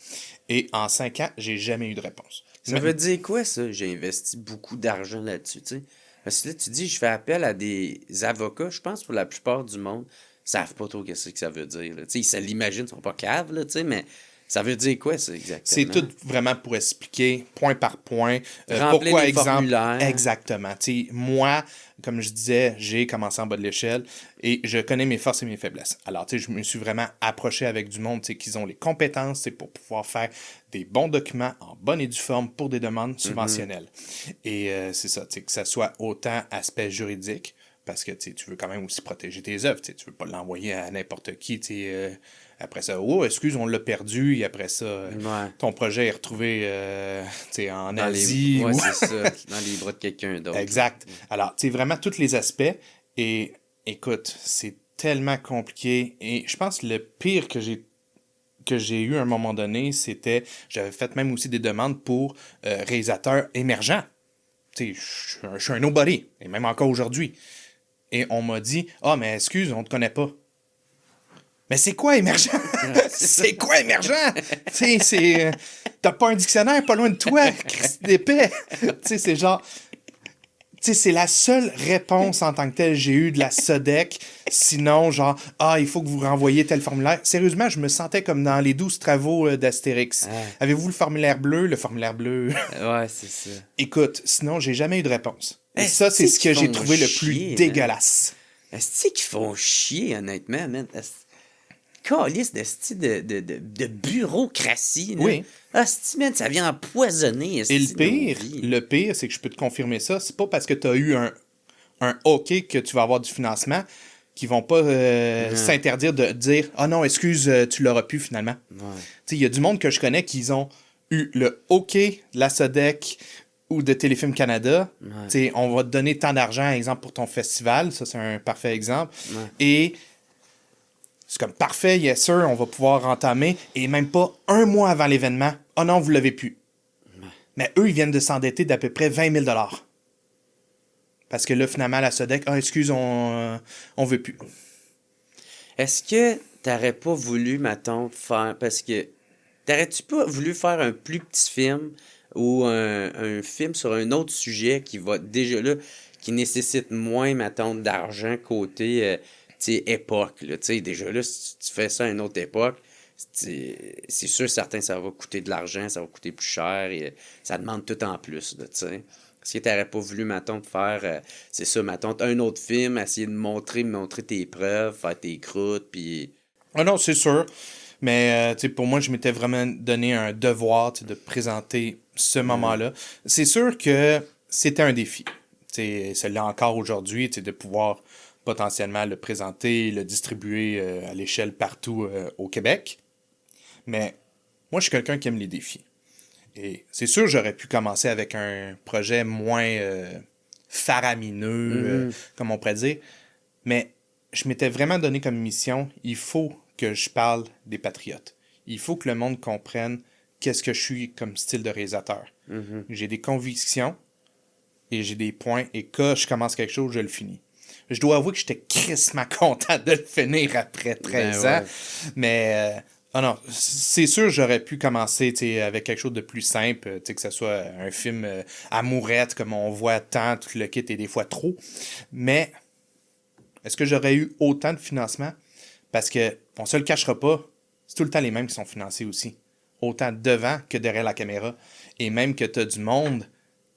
Et en 5 ans, j'ai jamais eu de réponse. Ça veut dire quoi, ça? J'ai investi beaucoup d'argent là-dessus, tu sais. Parce que là, tu dis, je fais appel à des avocats. Je pense que pour la plupart du monde, ils savent pas trop qu'est-ce que ça veut dire. Là. Tu sais, ils se l'imaginent, ils sont pas caves, là, tu sais, mais ça veut dire quoi, ça, exactement? C'est tout vraiment pour expliquer, point par point, Remplir pourquoi, les exemple, formulaires. exactement. Tu sais, moi, comme je disais, j'ai commencé en bas de l'échelle et je connais mes forces et mes faiblesses. Alors, tu sais, je me suis vraiment approché avec du monde, tu sais, qui ont les compétences, c'est pour pouvoir faire des bons documents en bonne et due forme pour des demandes subventionnelles. Et c'est ça, tu sais, que ça soit autant aspect juridique, parce que tu veux quand même aussi protéger tes œuvres. Tu veux pas l'envoyer à n'importe qui. Après ça, oh, excuse, on l'a perdu. Et après ça, ton projet est retrouvé en Dans Asie. Ouais, c'est ça. Dans les bras de quelqu'un d'autre. Exact. Alors, tu sais, vraiment tous les aspects. Et écoute, c'est tellement compliqué. Et je pense que le pire que j'ai eu à un moment donné, c'était, j'avais fait même aussi des demandes pour réalisateurs émergents. Tu sais, je suis un nobody. Et même encore aujourd'hui. Et on m'a dit, mais excuse, on te connaît pas. Mais c'est quoi émergent? C'est quoi émergent? Tu sais, t'as pas un dictionnaire pas loin de toi, Christ d'épais. Tu sais, c'est genre. Tu sais, c'est la seule réponse en tant que telle que j'ai eue de la SODEC. Sinon, genre, il faut que vous renvoyiez tel formulaire. Sérieusement, je me sentais comme dans les 12 travaux d'Astérix. Avez-vous le formulaire bleu? Le formulaire bleu. Ouais, c'est ça. Écoute, sinon, j'ai jamais eu de réponse. Et ça, c'est ce que j'ai trouvé le plus dégueulasse. Est-ce qu'ils font chier, honnêtement, man? Calice de bureaucratie. Là. Oui. Man, ça vient empoisonner. Et le pire, c'est que je peux te confirmer ça. C'est pas parce que tu as eu un OK que tu vas avoir du financement qu'ils vont pas s'interdire de dire « Ah non, excuse, tu l'auras pu finalement. Ouais. » Tu sais, il y a du monde que je connais qui ont eu le OK de la SODEC ou de Téléfilm Canada. Ouais. Tu sais, on va te donner tant d'argent, exemple, pour ton festival. Ça, c'est un parfait exemple. Ouais. Et c'est comme parfait, yes sir, on va pouvoir entamer. Et même pas un mois avant l'événement, oh non, vous l'avez plus. Ouais. Mais eux, ils viennent de s'endetter d'à peu près 20 000 $. Parce que là, finalement, la SODEC, excuse, on veut plus. Est-ce que t'aurais pas voulu, mettons, faire... Parce que t'aurais-tu pas voulu faire un plus petit film ou un film sur un autre sujet qui va déjà là, qui nécessite moins, mettons, d'argent côté... époque, là, déjà là, si tu fais ça à une autre époque, c'est sûr, certain, ça va coûter de l'argent, ça va coûter plus cher, et ça demande tout en plus, là, tu sais. Est-ce que t'aurais pas voulu, mettons, faire, c'est ça, mettons, un autre film, essayer de montrer tes preuves, faire tes croûtes, puis... Ah non, c'est sûr, mais, pour moi, je m'étais vraiment donné un devoir, de présenter ce moment-là. C'est sûr que c'était un défi, ça l'est encore aujourd'hui, de pouvoir potentiellement le présenter, le distribuer à l'échelle partout au Québec. Mais moi, je suis quelqu'un qui aime les défis. Et c'est sûr, j'aurais pu commencer avec un projet moins faramineux, comme on pourrait dire. Mais je m'étais vraiment donné comme mission, il faut que je parle des patriotes. Il faut que le monde comprenne qu'est-ce que je suis comme style de réalisateur. J'ai des convictions et j'ai des points. Et quand je commence quelque chose, je le finis. Je dois avouer que j'étais crissement content de le finir après 13 ans. Mais, non, c'est sûr, j'aurais pu commencer avec quelque chose de plus simple, que ce soit un film amourette, comme on voit tant, tout le kit et des fois trop. Mais, est-ce que j'aurais eu autant de financement? Parce que, on se le cachera pas, c'est tout le temps les mêmes qui sont financés aussi. Autant devant que derrière la caméra. Et même que tu as du monde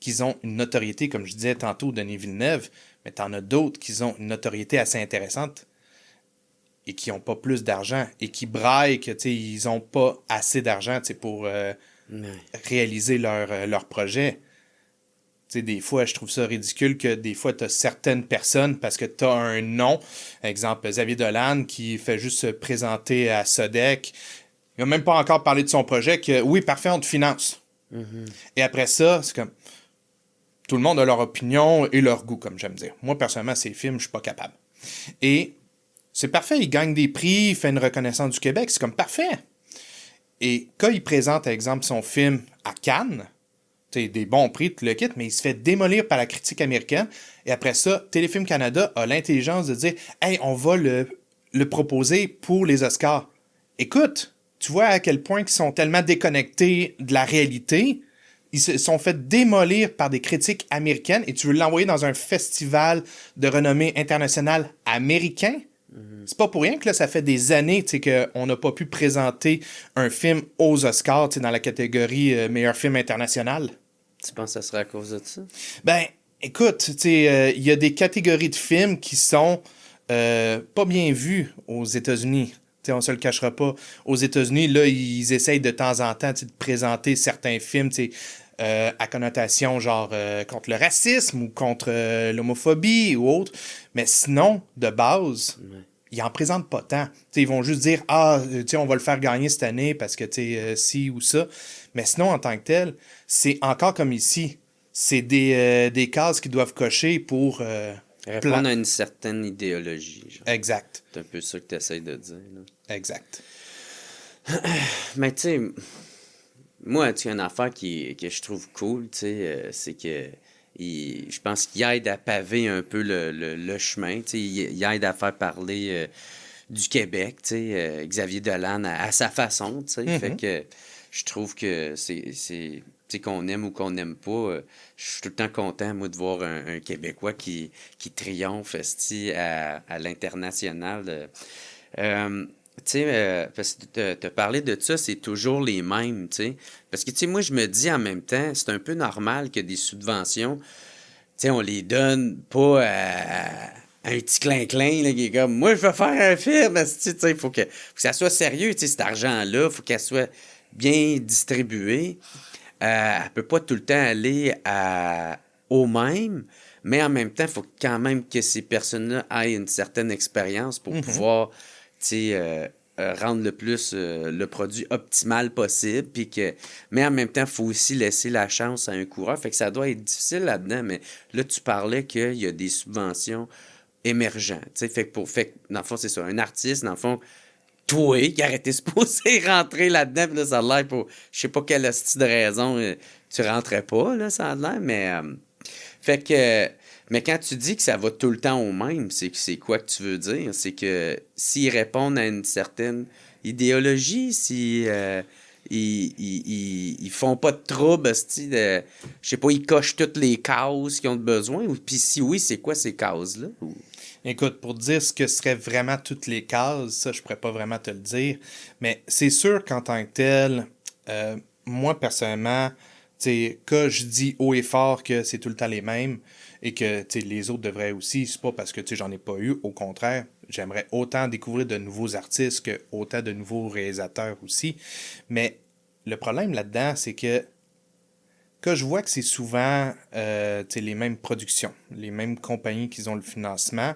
qui ont une notoriété, comme je disais tantôt, Denis Villeneuve, mais t'en as d'autres qui ont une notoriété assez intéressante et qui n'ont pas plus d'argent et qui braillent que ils n'ont pas assez d'argent pour réaliser leur projet. Des fois, je trouve ça ridicule que des fois, tu as certaines personnes, parce que tu as un nom, exemple Xavier Dolan, qui fait juste se présenter à SODEC. Il n'a même pas encore parlé de son projet, que oui, parfait, on te finance. Et après ça, c'est comme... Tout le monde a leur opinion et leur goût, comme j'aime dire. Moi, personnellement, ces films, je suis pas capable. Et c'est parfait, il gagne des prix, il fait une reconnaissance du Québec, c'est comme parfait. Et quand il présente, par exemple, son film à Cannes, des bons prix, tout le kit, mais il se fait démolir par la critique américaine. Et après ça, Téléfilm Canada a l'intelligence de dire « Hey, on va le proposer pour les Oscars. » Écoute, tu vois à quel point ils sont tellement déconnectés de la réalité. Ils se sont fait démolir par des critiques américaines et tu veux l'envoyer dans un festival de renommée internationale américain? C'est pas pour rien que là, ça fait des années qu'on n'a pas pu présenter un film aux Oscars dans la catégorie meilleur film international. Tu penses que ça serait à cause de ça? Ben, écoute, il y a des catégories de films qui sont pas bien vues aux États-Unis. T'sais, on se le cachera pas. Aux États-Unis, là, ils essayent de temps en temps de présenter certains films à connotation genre contre le racisme ou contre l'homophobie ou autre. Mais sinon, de base, ils en présentent pas tant. T'sais, ils vont juste dire « Ah, on va le faire gagner cette année parce que ci ou ça. » Mais sinon, en tant que tel, c'est encore comme ici. C'est des cases qu'ils doivent cocher pour... répondre à une certaine idéologie. Genre. Exact. C'est un peu ça que tu essaies de dire. Là. Exact. Mais tu sais, moi, tu sais, une affaire que je trouve cool, tu sais, c'est que je pense qu'il aide à paver un peu le chemin. Tu sais, il aide à faire parler du Québec, tu sais, Xavier Dolan à sa façon, tu sais. Mm-hmm. Fait que je trouve que c'est qu'on aime ou qu'on n'aime pas, je suis tout le temps content, moi, de voir un Québécois qui triomphe à l'international. Tu sais, parce que te parler de ça, c'est toujours les mêmes, tu sais. Parce que, tu sais, moi, je me dis en même temps, c'est un peu normal que des subventions, tu sais, on les donne pas à un petit clin-clin, là, qui est comme, moi, je veux faire un film, tu sais, il faut que ça soit sérieux, tu sais, cet argent-là, il faut qu'elle soit bien distribuée. Elle peut pas tout le temps aller au même, mais en même temps, il faut quand même que ces personnes-là aient une certaine expérience pour pouvoir, tu sais, rendre le plus le produit optimal possible. Mais en même temps, il faut aussi laisser la chance à un coureur. Fait que ça doit être difficile là-dedans, mais là, tu parlais qu'il y a des subventions émergentes. Tu sais, fait que dans le fond, c'est ça. Un artiste, dans le fond, toi, qui aurait été supposé rentrer là-dedans, puis là, ça a l'air pour... Je sais pas quelle hostie de raison tu rentrais pas, là, ça a l'air, mais... fait que... Mais quand tu dis que ça va tout le temps au même, c'est quoi que tu veux dire? C'est que s'ils répondent à une certaine idéologie, si... ils font pas de trouble, je sais pas, ils cochent toutes les cases qu'ils ont besoin, ou puis si oui, c'est quoi ces cases-là? Ou... Écoute, pour dire ce que seraient vraiment toutes les cases, ça, je pourrais pas vraiment te le dire. Mais c'est sûr qu'en tant que tel, moi, personnellement, quand je dis haut et fort que c'est tout le temps les mêmes et que les autres devraient aussi, c'est pas parce que j'en ai pas eu. Au contraire, j'aimerais autant découvrir de nouveaux artistes que autant de nouveaux réalisateurs aussi. Mais le problème là-dedans, c'est que quand je vois que c'est souvent les mêmes productions, les mêmes compagnies qui ont le financement,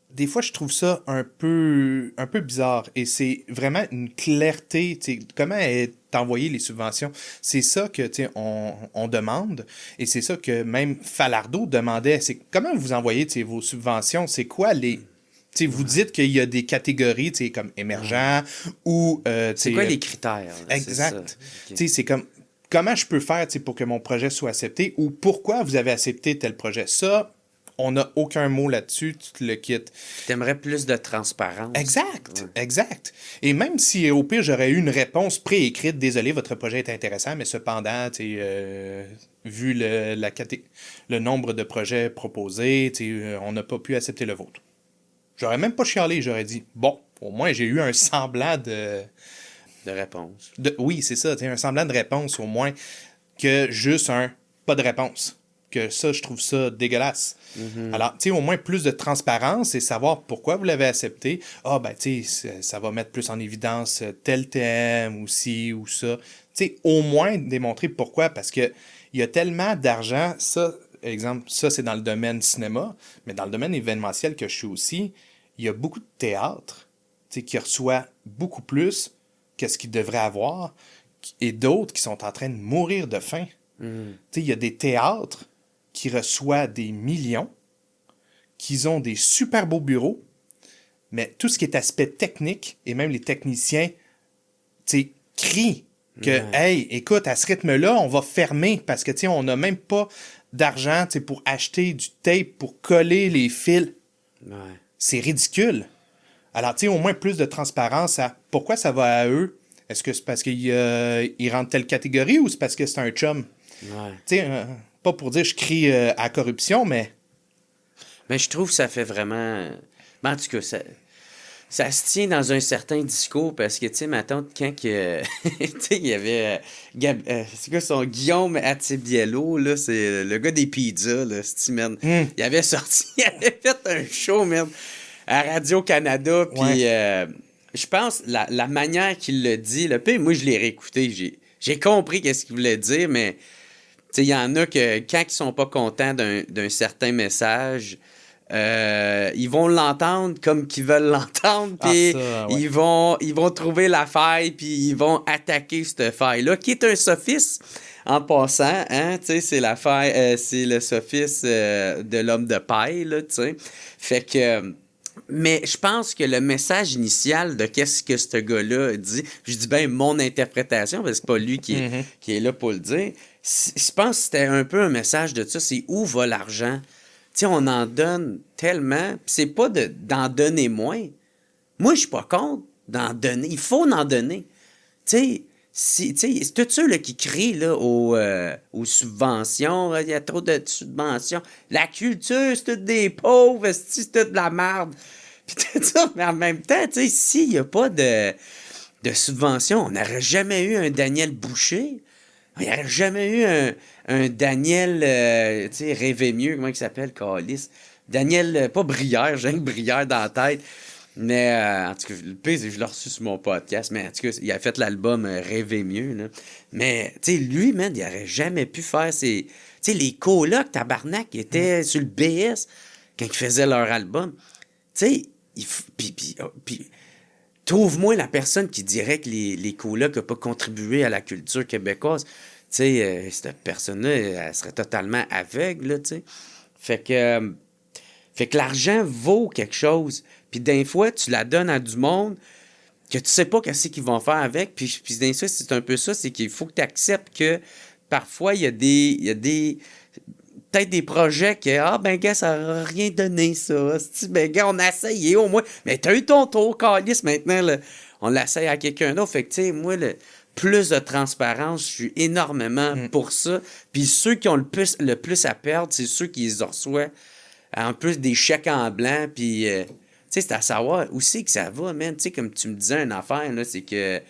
des fois, je trouve ça un peu bizarre. Et c'est vraiment une clarté. Comment est envoyé les subventions? C'est ça que on demande. Et c'est ça que même Falardeau demandait. C'est comment vous envoyez vos subventions? C'est quoi les... vous dites qu'il y a des catégories comme émergents ou... c'est quoi les critères? Là, exact. C'est ça. Okay. C'est comme... Comment je peux faire pour que mon projet soit accepté ou pourquoi vous avez accepté tel projet? Ça, on n'a aucun mot là-dessus, tu te le quittes. T'aimerais plus de transparence. Exact, exact. Et même si au pire, j'aurais eu une réponse préécrite, désolé, votre projet est intéressant, mais cependant, vu le nombre de projets proposés, on n'a pas pu accepter le vôtre. J'aurais même pas chialé, j'aurais dit, bon, au moins j'ai eu un semblant de réponse. Oui, c'est ça, un semblant de réponse au moins que juste un pas de réponse. Que ça, je trouve ça dégueulasse. Mm-hmm. Alors, au moins plus de transparence et savoir pourquoi vous l'avez accepté. Ah, ben, ça va mettre plus en évidence tel thème ou ci ou ça. Au moins démontrer pourquoi, parce que il y a tellement d'argent. Ça, exemple, ça, c'est dans le domaine cinéma, mais dans le domaine événementiel que je suis aussi, il y a beaucoup de théâtres qui reçoit beaucoup plus que ce qu'ils devraient avoir, et d'autres qui sont en train de mourir de faim. Mm. Il y a des théâtres qui reçoivent des millions, qui ont des super beaux bureaux, mais tout ce qui est aspect technique, et même les techniciens, qui crie que, hey, écoute, à ce rythme-là, on va fermer parce que, tu sais, on n'a même pas d'argent, tu sais, pour acheter du tape, pour coller les fils. Ouais. C'est ridicule. Alors, tu sais, au moins plus de transparence à pourquoi ça va à eux. Est-ce que c'est parce qu'ils rentrent telle catégorie ou c'est parce que c'est un chum? Ouais. Tu sais, pas pour dire je crie à corruption, mais... Mais je trouve que ça fait vraiment... Ben, en tout cas, ça se tient dans un certain discours parce que, tu sais, ma tante, quand que, tu sais, il y avait... c'est quoi son Guillaume Atibiello, là, c'est le gars des pizzas, là, man. Il avait sorti, il avait fait un show, man, à Radio-Canada, puis je pense, la manière qu'il le dit, le pire, moi, je l'ai réécouté, j'ai compris qu'est-ce qu'il voulait dire, mais, tu sais, il y en a que, quand ils sont pas contents d'un certain message... ils vont l'entendre comme qu'ils veulent l'entendre, puis ils vont trouver la faille, puis ils vont attaquer cette faille-là, qui est un sophisme, en passant, hein, tu sais, c'est la faille, c'est le sophisme de l'homme de paille, là, tu sais. Fait que... mais je pense que le message initial de qu'est-ce que ce gars-là dit, je dis bien mon interprétation, parce que c'est pas lui qui est là pour le dire, je pense que c'était un peu un message de ça, c'est où va l'argent? Tu sais, on en donne tellement, pis c'est pas d'en donner moins. Moi, je suis pas contre d'en donner. Il faut en donner. Tu sais, c'est tous ceux là, qui crient là, aux subventions. Il y a trop de subventions. La culture, c'est tout des pauvres, c'est tout de la merde. Puis tout ça, mais en même temps, tu sais, s'il n'y a pas de subventions, on n'aurait jamais eu un Daniel Boucher. Il n'y aurait jamais eu un Daniel, tu sais, rêver mieux, comment il s'appelle, Calice. Daniel, pas Brière, j'ai une Brière dans la tête. Mais, en tout cas, le pire, c'est que je l'ai reçu sur mon podcast. Mais, en tout cas, il a fait l'album Rêver mieux, là. Mais, tu sais, lui, man, il n'aurait jamais pu faire ses... Tu sais, les colocs, tabarnak, qui étaient sur le BS quand ils faisaient leur album. Tu sais, puis trouve-moi la personne qui dirait que les colocs n'ont pas contribué à la culture québécoise. Tu sais, cette personne-là, elle serait totalement aveugle, là, tu sais. Fait que l'argent vaut quelque chose. Puis des fois, tu la donnes à du monde que tu sais pas qu'est-ce qu'ils vont faire avec. Puis des fois, c'est un peu ça, c'est qu'il faut que tu acceptes que parfois, il y a des peut-être des projets que, ben, gars, ça n'a rien donné, ça. Ben, gars, on a essayé au moins. Mais t'as eu ton tour, calice, maintenant, là, on l'essaye à quelqu'un d'autre. Fait que, tu sais, moi, plus de transparence, je suis énormément pour ça. Puis ceux qui ont le plus à perdre, c'est ceux qui les reçoivent en plus des chèques en blanc. Puis, tu sais, c'est à savoir où c'est que ça va, man. Tu sais, comme tu me disais une affaire, là, c'est que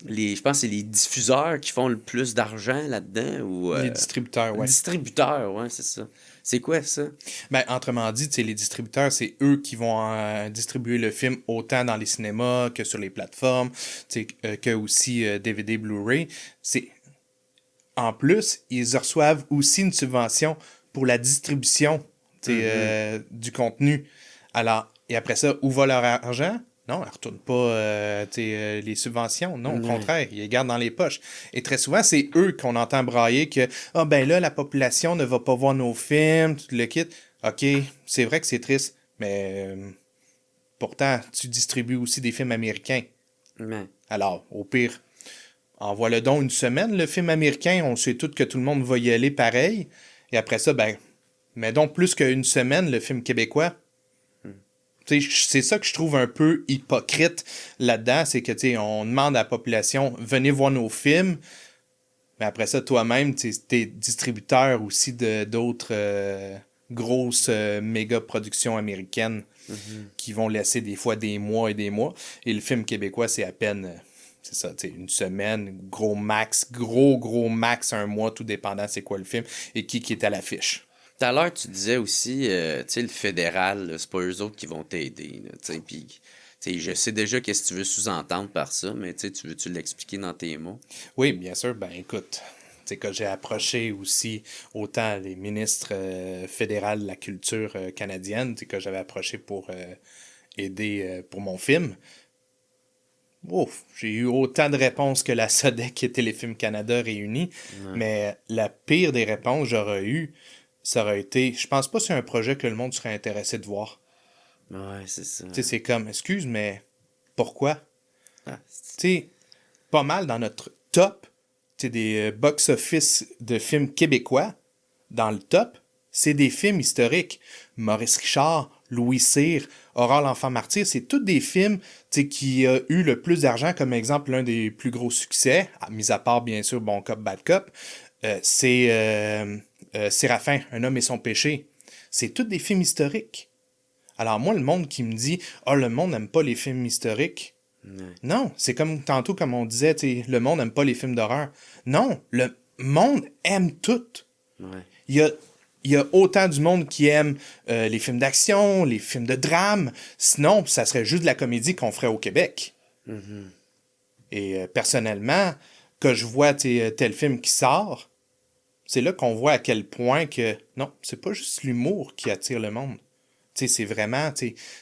je pense que c'est les diffuseurs qui font le plus d'argent là-dedans. Ou, les distributeurs, ouais. Les distributeurs, ouais, c'est ça. C'est quoi ça? Ben, autrement dit, les distributeurs, c'est eux qui vont distribuer le film autant dans les cinémas que sur les plateformes, que aussi DVD, Blu-ray. En plus, ils reçoivent aussi une subvention pour la distribution du contenu. Alors, et après ça, où va leur argent? Non, elle ne retourne pas les subventions. Non, au contraire, ils les gardent dans les poches. Et très souvent, c'est eux qu'on entend brailler que ben là, la population ne va pas voir nos films, tout le kit. OK, c'est vrai que c'est triste, mais pourtant, tu distribues aussi des films américains. Alors, au pire, envoie-le donc une semaine, le film américain. On sait tous que tout le monde va y aller pareil. Et après ça, ben, mets donc plus qu'une semaine, le film québécois. C'est ça que je trouve un peu hypocrite là-dedans, c'est que on demande à la population, venez voir nos films, mais après ça, toi-même, t'es distributeur aussi d'autres grosses méga productions américaines qui vont laisser des fois des mois et des mois. Et le film québécois, c'est à peine, c'est ça, une semaine, gros max, gros max, un mois, tout dépendant c'est quoi le film et qui est à l'affiche. Tout à l'heure, tu disais aussi, tu sais, le fédéral, là, c'est pas eux autres qui vont t'aider. Puis, je sais déjà qu'est-ce que tu veux sous-entendre par ça, mais tu veux-tu l'expliquer dans tes mots? Oui, bien sûr. Ben écoute, que j'ai approché aussi autant les ministres fédéraux de la culture canadienne, que j'avais approché pour aider pour mon film. Ouf, j'ai eu autant de réponses que la SODEC et Téléfilm Canada réunis, mais la pire des réponses que j'aurais eues, ça aurait été, je pense pas que c'est un projet que le monde serait intéressé de voir. Ouais, c'est ça. C'est comme, excuse, mais pourquoi? Tu sais, pas mal dans notre top, des box-office de films québécois, dans le top, c'est des films historiques. Maurice Richard, Louis Cyr, Aurore l'enfant martyr, c'est tous des films qui ont eu le plus d'argent, comme exemple l'un des plus gros succès, mis à part bien sûr Bon Cop, Bad Cop, c'est Séraphin, Un homme et son péché. C'est tous des films historiques. Alors moi, le monde qui me dit « Ah, le monde n'aime pas les films historiques », non, c'est comme tantôt, comme on disait, le monde n'aime pas les films d'horreur. Non, le monde aime tout. Ouais. Il y a autant du monde qui aime les films d'action, les films de drame. Sinon, ça serait juste de la comédie qu'on ferait au Québec. Mm-hmm. Et personnellement, quand je vois tel film qui sort, c'est là qu'on voit à quel point que non, c'est pas juste l'humour qui attire le monde. C'est vraiment,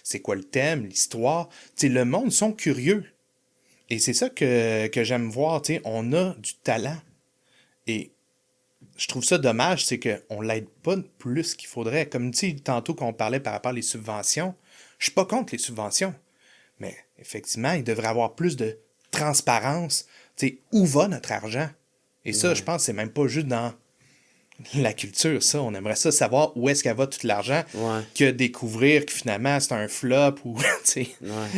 c'est quoi le thème, l'histoire. Le monde sont curieux. Et c'est ça que j'aime voir. On a du talent. Et je trouve ça dommage, c'est qu'on l'aide pas plus qu'il faudrait. Comme tantôt qu'on parlait par rapport aux subventions, je suis pas contre les subventions. Mais effectivement, il devrait y avoir plus de transparence. Où va notre argent? Et ça, je pense que c'est même pas juste dans la culture, ça. On aimerait ça savoir où est-ce qu'elle va tout l'argent que découvrir que finalement c'est un flop ou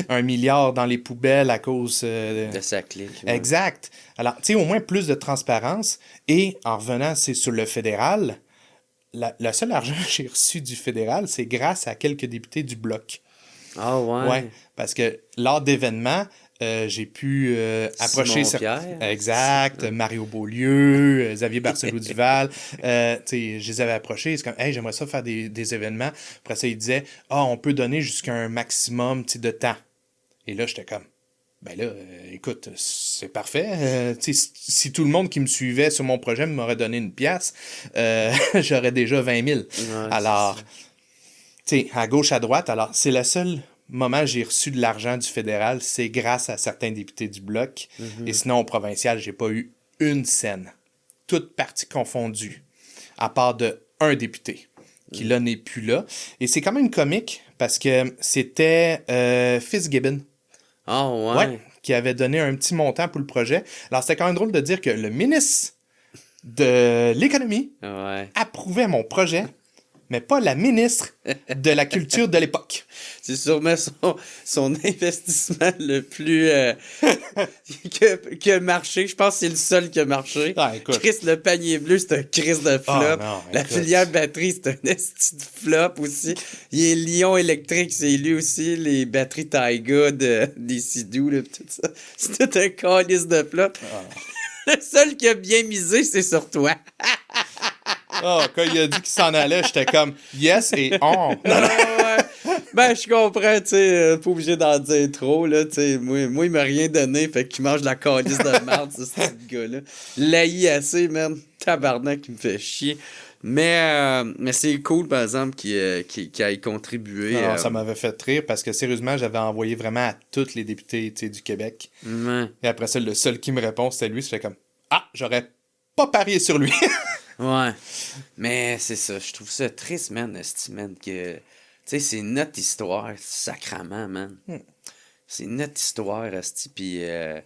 1 milliard dans les poubelles à cause de sa clique. Ouais. Exact. Alors, au moins plus de transparence. Et en revenant, c'est sur le fédéral, le seul argent que j'ai reçu du fédéral, c'est grâce à quelques députés du Bloc. Ah ouais? Ouais, parce que lors d'événements, j'ai pu approcher... Exact, Mario Beaulieu, Xavier Barcelou-Duval. Je les avais approchés. C'est comme, hey, j'aimerais ça faire des événements. Après ça, ils disaient, on peut donner jusqu'à un maximum de temps. Et là, j'étais comme, ben là, écoute, c'est parfait. Si tout le monde qui me suivait sur mon projet m'aurait donné une pièce, j'aurais déjà 20 000. Ouais, alors, à gauche, à droite, alors, c'est la seule moment où j'ai reçu de l'argent du fédéral, c'est grâce à certains députés du Bloc. Mm-hmm. Et sinon, au provincial, j'ai pas eu une scène. Toutes parties confondues. À part de un député, qui là n'est plus là. Et c'est quand même comique, parce que c'était Fitzgibbon. Ah ouais? Ouais, qui avait donné un petit montant pour le projet. Alors, c'était quand même drôle de dire que le ministre de l'Économie approuvait mon projet, mais pas la ministre de la Culture de l'époque. C'est sûrement son investissement le plus qui a marché. Je pense que c'est le seul qui a marché. Ah, écoute. Chris, le panier bleu, c'est un Chris de flop. Ah, non, la filière batterie, c'est un esti de flop aussi. Il y a Lyon électrique, c'est lui aussi. Les batteries Taiga des Sidou, tout ça. C'est tout un calice de flop. Ah. Le seul qui a bien misé, c'est sur toi. Quand il a dit qu'il s'en allait, j'étais comme yes et on. Ben, je comprends, tu sais, pas obligé d'en dire trop, là, tu sais. Moi, il m'a rien donné, fait qu'il mange de la calice de merde, ce petit gars-là. L'haït assez, man. Tabarnak, qui me fait chier. Mais c'est cool, par exemple, qu'il ait contribué. Alors, ça m'avait fait rire parce que, sérieusement, j'avais envoyé vraiment à tous les députés du Québec. Et après ça, le seul qui me répond, c'était lui. J'étais comme, j'aurais pas parié sur lui. Ouais. Mais c'est ça. Je trouve ça triste, man, man, que... Tu sais, c'est notre histoire, sacrament, man. C'est notre histoire, esti, puis... je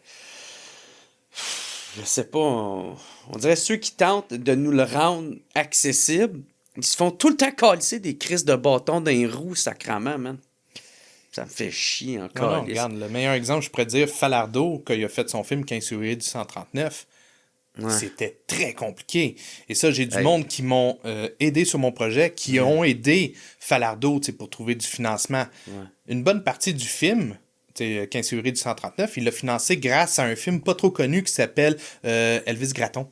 sais pas, on dirait ceux qui tentent de nous le rendre accessible, ils se font tout le temps calisser des crises de bâton dans les roues, sacrament, man. Ça me fait chier encore. Non, regarde, le meilleur exemple, je pourrais dire, Falardeau, quand il a fait son film 15 février du 139, c'était très compliqué. Et ça, j'ai du monde qui m'ont aidé sur mon projet, qui ont aidé Falardeau pour trouver du financement. Une bonne partie du film, 15 février du 139, il l'a financé grâce à un film pas trop connu qui s'appelle Elvis Gratton.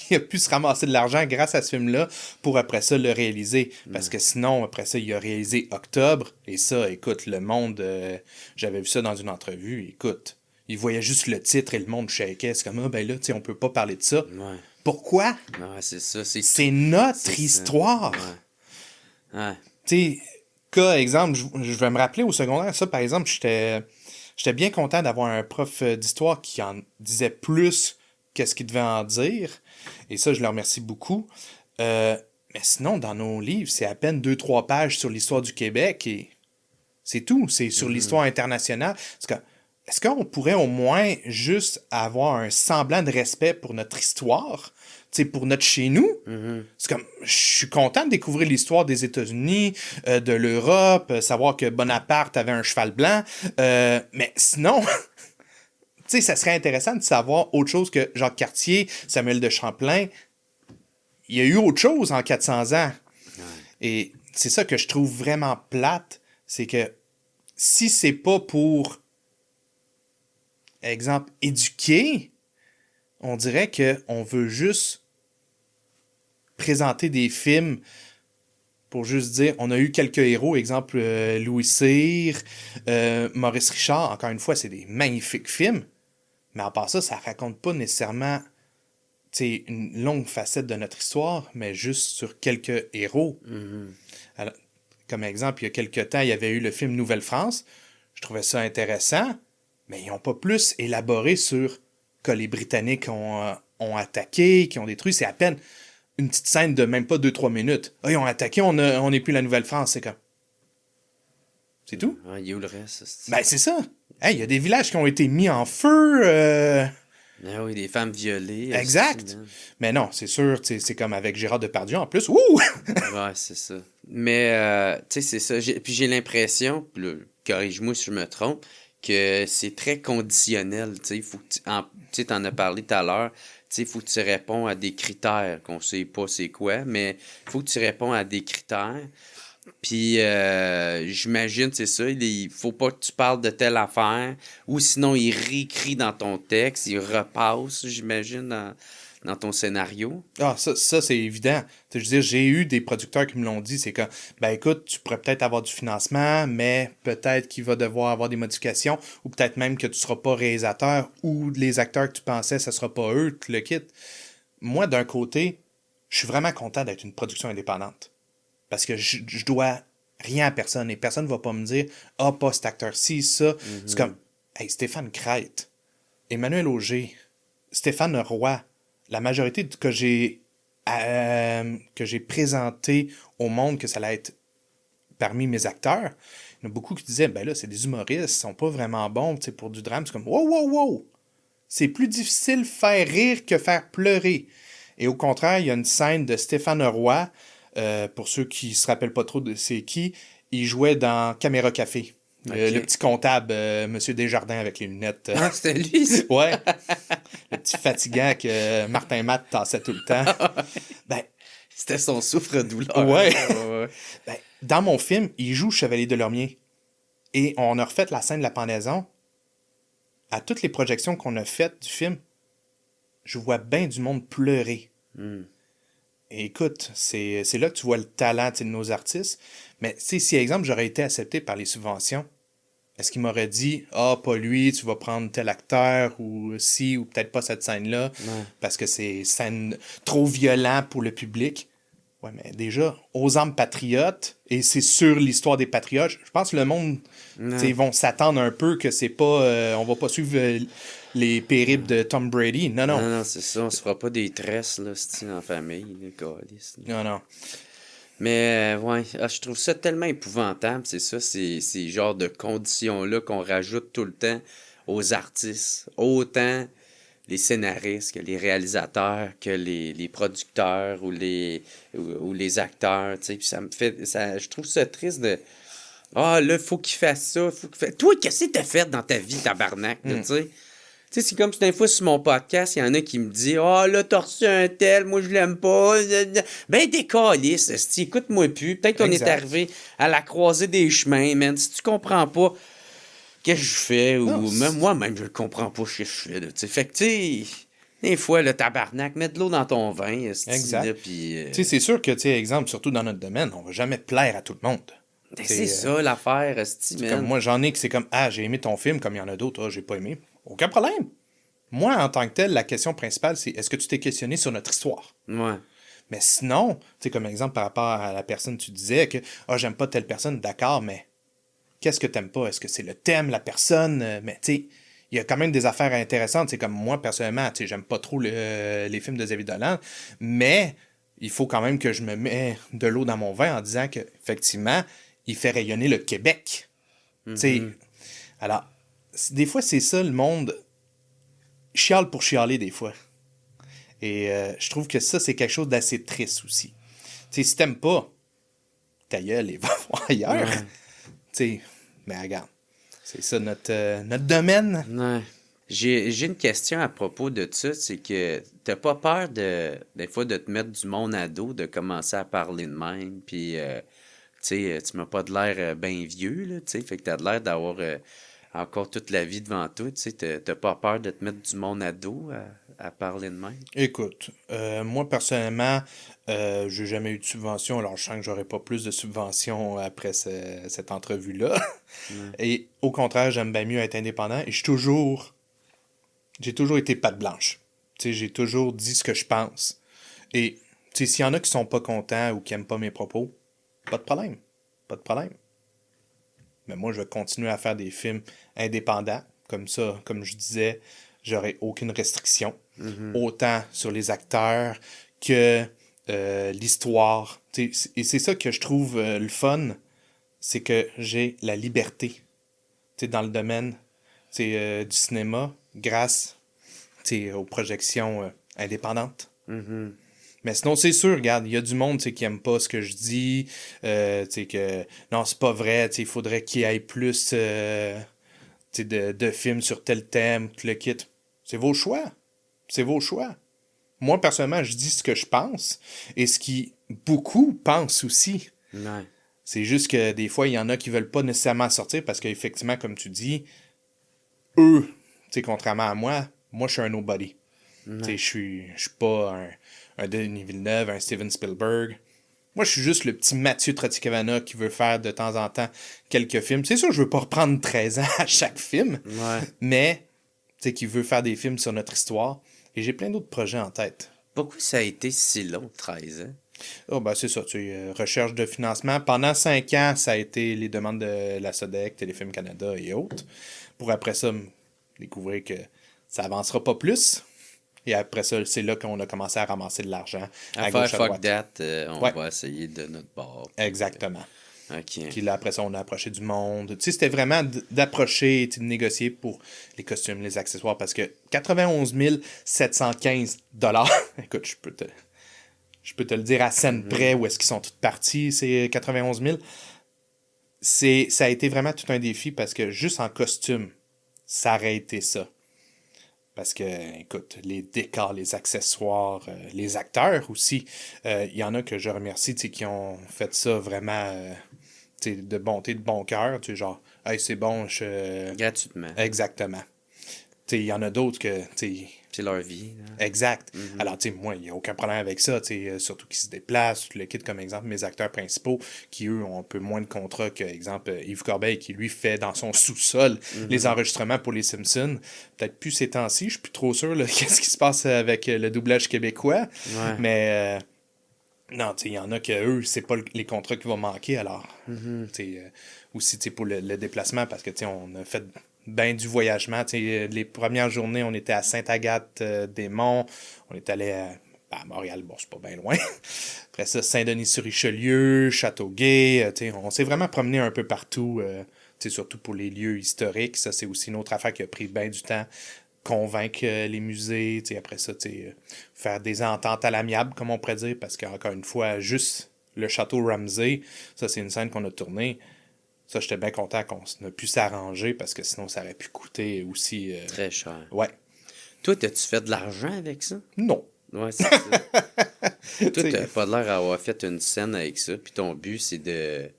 Il a pu se ramasser de l'argent grâce à ce film-là pour après ça le réaliser. Parce que sinon, après ça, il a réalisé Octobre. Et ça, écoute, le monde, j'avais vu ça dans une entrevue, écoute, il voyait juste le titre et le monde shakeait. C'est comme, ben là, tu sais, on peut pas parler de ça. Ouais. Pourquoi? Ouais, c'est ça. C'est notre histoire. Ouais. Tu sais, cas, exemple, je vais me rappeler au secondaire, ça, par exemple, j'étais bien content d'avoir un prof d'histoire qui en disait plus qu'est-ce qu'il devait en dire. Et ça, je le remercie beaucoup. Mais sinon, dans nos livres, c'est à peine 2-3 pages sur l'histoire du Québec et c'est tout. C'est sur l'histoire internationale. Parce que est-ce qu'on pourrait au moins juste avoir un semblant de respect pour notre histoire, tu sais, pour notre chez nous? C'est comme, je suis content de découvrir l'histoire des États-Unis, de l'Europe, savoir que Bonaparte avait un cheval blanc, mais sinon, tu sais, ça serait intéressant de savoir autre chose que Jacques Cartier, Samuel de Champlain. Il y a eu autre chose en 400 ans. Et c'est ça que je trouve vraiment plate, c'est que si c'est pas pour, exemple, éduquer, on dirait qu'on veut juste présenter des films pour juste dire, on a eu quelques héros, exemple Louis Cyr, Maurice Richard, encore une fois, c'est des magnifiques films, mais à part ça, ça raconte pas nécessairement une longue facette de notre histoire, mais juste sur quelques héros. Alors, comme exemple, il y a quelques temps, il y avait eu le film Nouvelle-France. Je trouvais ça intéressant, mais ils n'ont pas plus élaboré sur que les Britanniques ont attaqué, qui ont détruit. C'est à peine une petite scène de même pas 2-3 minutes. Ah, ils ont attaqué, on n'est plus la Nouvelle-France. C'est comme... C'est tout? Ah, il y a où le reste? Ben, c'est ça. Hey, il y a des villages qui ont été mis en feu. Ah oui, des femmes violées. Exact. Mais non, c'est sûr, c'est comme avec Gérard Depardieu en plus. Ouh! Ouais, c'est ça. Mais, tu sais, c'est ça. Puis j'ai l'impression, corrige-moi si je me trompe, que c'est très conditionnel. Tu sais, il faut que tu t'en as parlé tout à l'heure. Tu sais, il faut que tu réponds à des critères qu'on sait pas c'est quoi, mais il faut que tu réponds à des critères. Puis, j'imagine, c'est ça, il faut pas que tu parles de telle affaire, ou sinon, il réécrit dans ton texte, il repasse, j'imagine, dans ton scénario. Ah, ça c'est évident. Je veux dire, j'ai eu des producteurs qui me l'ont dit, c'est que, ben écoute, tu pourrais peut-être avoir du financement, mais peut-être qu'il va devoir avoir des modifications, ou peut-être même que tu seras pas réalisateur, ou les acteurs que tu pensais, ça sera pas eux, tu le quittes. Moi, d'un côté, je suis vraiment content d'être une production indépendante. Parce que je dois rien à personne. Et personne ne va pas me dire « Ah, pas cet acteur-ci, ça. C'est comme « Hey, Stéphane Crête, Emmanuel Auger, Stéphane Roy, la majorité que j'ai présenté au monde que ça allait être parmi mes acteurs, il y en a beaucoup qui disaient « Ben là, c'est des humoristes, ils sont pas vraiment bons pour du drame. » C'est comme « Wow, wow, wow! C'est plus difficile faire rire que faire pleurer. » Et au contraire, il y a une scène de Stéphane Roy. Pour ceux qui se rappellent pas trop de c'est qui, il jouait dans Caméra Café. Okay. Le petit comptable, Monsieur Desjardins avec les lunettes. Ah, c'était lui, ça? Ouais. Le petit fatigant que Martin Matt tassait tout le temps. Ben, c'était son souffre-douleur. Ouais. Ben, dans mon film, il joue Chevalier de Lormier. Et on a refait la scène de la pendaison. À toutes les projections qu'on a faites du film, je vois bien du monde pleurer. Et écoute, c'est là que tu vois le talent de nos artistes. Mais si, exemple, j'aurais été accepté par les subventions, est-ce qu'il m'aurait dit « Ah, pas lui, tu vas prendre tel acteur, ou si, ou peut-être pas cette scène-là, parce que c'est scène trop violent pour le public. » Ouais, mais déjà, aux âmes patriotes, et c'est sur l'histoire des patriotes, je pense que le monde, ils vont s'attendre un peu que c'est pas... on va pas suivre les périples de Tom Brady. Non, non. Non, c'est ça. On se fera pas des tresses, là, en famille, les câlisses. Non, non. Mais, ouais, je trouve ça tellement épouvantable, c'est ça, ces genres de conditions-là qu'on rajoute tout le temps aux artistes. Autant les scénaristes que les réalisateurs, que les producteurs ou les acteurs, tu sais. Puis ça me fait... je trouve ça triste de... Ah, là, faut qu'il fasse ça, faut qu'il fasse... Toi, qu'est-ce que t'as fait dans ta vie, tabarnak, tu sais? Tu sais, c'est comme si des fois sur mon podcast, il y en a qui me disent « Ah, là, t'as reçu un tel, moi, je l'aime pas. » Ben, des câlisses, écoute-moi plus. Peut-être qu'on est arrivé à la croisée des chemins, man. Si tu comprends pas qu'est-ce que je fais, ou même moi-même, je ne comprends pas ce que je fais, tu sais. Fait que, tu sais, des fois, le tabarnak, mets de l'eau dans ton vin, exact. Puis... Tu sais, c'est sûr que, tu sais, exemple, surtout dans notre domaine, on va jamais plaire à tout le monde. Ben, c'est ça, l'affaire, man. Comme moi, j'en ai que c'est comme « Ah, j'ai aimé ton film », comme il y en a d'autres, « Ah, j'ai pas aimé ». Aucun problème. Moi, en tant que tel, la question principale, c'est est-ce que tu t'es questionné sur notre histoire? Ouais. Mais sinon, tu sais, comme exemple par rapport à la personne, tu disais que « Ah, j'aime pas telle personne », d'accord, mais qu'est-ce que t'aimes pas? Est-ce que c'est le thème, la personne? Mais tu sais, il y a quand même des affaires intéressantes. C'est comme moi, personnellement, tu sais, j'aime pas trop les films de Xavier Dolan, mais il faut quand même que je me mets de l'eau dans mon vin en disant qu'effectivement, il fait rayonner le Québec. Tu sais, alors... des fois, c'est ça, le monde chiale pour chialer, des fois. Et je trouve que ça, c'est quelque chose d'assez triste aussi. Tu sais, si t'aimes pas, ta gueule, et va voir ailleurs. Ouais. Tu sais, mais regarde, c'est ça notre domaine. Ouais. J'ai une question à propos de ça, c'est que t'as pas peur des fois de te mettre du monde à dos, de commencer à parler de même, puis tu sais, tu m'as pas de l'air bien vieux, là, tu sais, fait que t'as de l'air d'avoir encore toute la vie devant toi, tu sais, t'as pas peur de te mettre du monde à dos à parler de même? Écoute, moi personnellement, j'ai jamais eu de subvention, alors je sens que j'aurai pas plus de subvention après cette entrevue-là. Ouais. Et au contraire, j'aime bien mieux être indépendant et j'ai toujours été patte blanche. Tu sais, j'ai toujours dit ce que je pense. Et tu sais, s'il y en a qui sont pas contents ou qui aiment pas mes propos, pas de problème. Pas de problème. Mais moi, je vais continuer à faire des films indépendants. Comme ça, comme je disais, j'aurai aucune restriction. Autant sur les acteurs que l'histoire. Tu sais, et c'est ça que je trouve le fun, c'est que j'ai la liberté, tu sais, dans le domaine, tu sais, du cinéma grâce, tu sais, aux projections indépendantes. Mhm. Mais sinon, c'est sûr, regarde, il y a du monde, tu sais, qui aime pas ce que je dis, tu sais, que non, c'est pas vrai, tu sais, il faudrait qu'il y ait plus tu sais, de films sur tel thème, tout le kit. C'est vos choix. C'est vos choix. Moi, personnellement, je dis ce que je pense et ce qui beaucoup pensent aussi. Ouais. C'est juste que des fois, il y en a qui veulent pas nécessairement sortir parce qu'effectivement, comme tu dis, eux, tu sais, contrairement à moi, je suis un nobody. Tu sais, je suis pas un Denis Villeneuve, un Steven Spielberg. Moi, je suis juste le petit Mathieu Trotti-Cavana qui veut faire de temps en temps quelques films. C'est sûr, je veux pas reprendre 13 ans à chaque film, Ouais. mais tu sais, qui veut faire des films sur notre histoire. Et j'ai plein d'autres projets en tête. Pourquoi ça a été si long, 13 ans? Oh, ben c'est ça, tu sais, recherche de financement. Pendant 5 ans, ça a été les demandes de la SODEC, Téléfilm Canada et autres. Pour après ça, découvrir que ça avancera pas plus. Et après ça, c'est là qu'on a commencé à ramasser de l'argent À à faire gauche, à fuck droite. that, on Ouais. va essayer de notre bord. Exactement. OK. Puis là, après ça, on a approché du monde. Tu sais, c'était vraiment d'approcher, tu sais, de négocier pour les costumes, les accessoires, parce que 91 715 $, écoute, je peux te le dire à scène près où est-ce qu'ils sont toutes partis, c'est 91 000. Ça a été vraiment tout un défi parce que juste en costume, ça aurait été ça. Parce que, écoute, les décors, les accessoires, les acteurs aussi, il y en a que je remercie, tu sais, qui ont fait ça vraiment tu sais, de bonté, de bon cœur. Tu sais, genre, hey, c'est bon, Gratuitement. Exactement. Tu sais, il y en a d'autres que, tu sais, C'est leur vie. Là. exact. Alors, tu sais, moi, il n'y a aucun problème avec ça, tu sais, surtout qu'ils se déplacent, tout le kit, comme exemple, mes acteurs principaux, qui, eux, ont un peu moins de contrats que, exemple, Yves Corbeil, qui, lui, fait dans son sous-sol les enregistrements pour les Simpsons. Peut-être plus ces temps-ci, je suis plus trop sûr, là, qu'est-ce qui se passe avec le doublage québécois. Ouais. Mais, non, tu sais, il y en a que, eux, c'est pas les contrats qui vont manquer, alors, tu sais, aussi, tu sais, pour le déplacement, parce que, tu sais, on a fait ben du voyagement. T'sais, les premières journées, on était à Sainte-Agathe-des-Monts. On est allé à Montréal, bon, c'est pas bien loin. Après ça, Saint-Denis-sur-Richelieu, Châteauguay. On s'est vraiment promené un peu partout, surtout pour les lieux historiques. Ça, c'est aussi une autre affaire qui a pris bien du temps. Convaincre les musées. Après ça, faire des ententes à l'amiable, comme on pourrait dire, parce qu'encore une fois, juste le château Ramsay, ça, c'est une scène qu'on a tournée. Ça, j'étais bien content qu'on ait pu s'arranger parce que sinon, ça aurait pu coûter aussi. Très cher. Ouais. Toi, t'as-tu fait de l'argent avec ça? Non. Ouais, c'est ça. Toi, t'as pas l'air d'avoir fait une scène avec ça, puis ton but, c'est de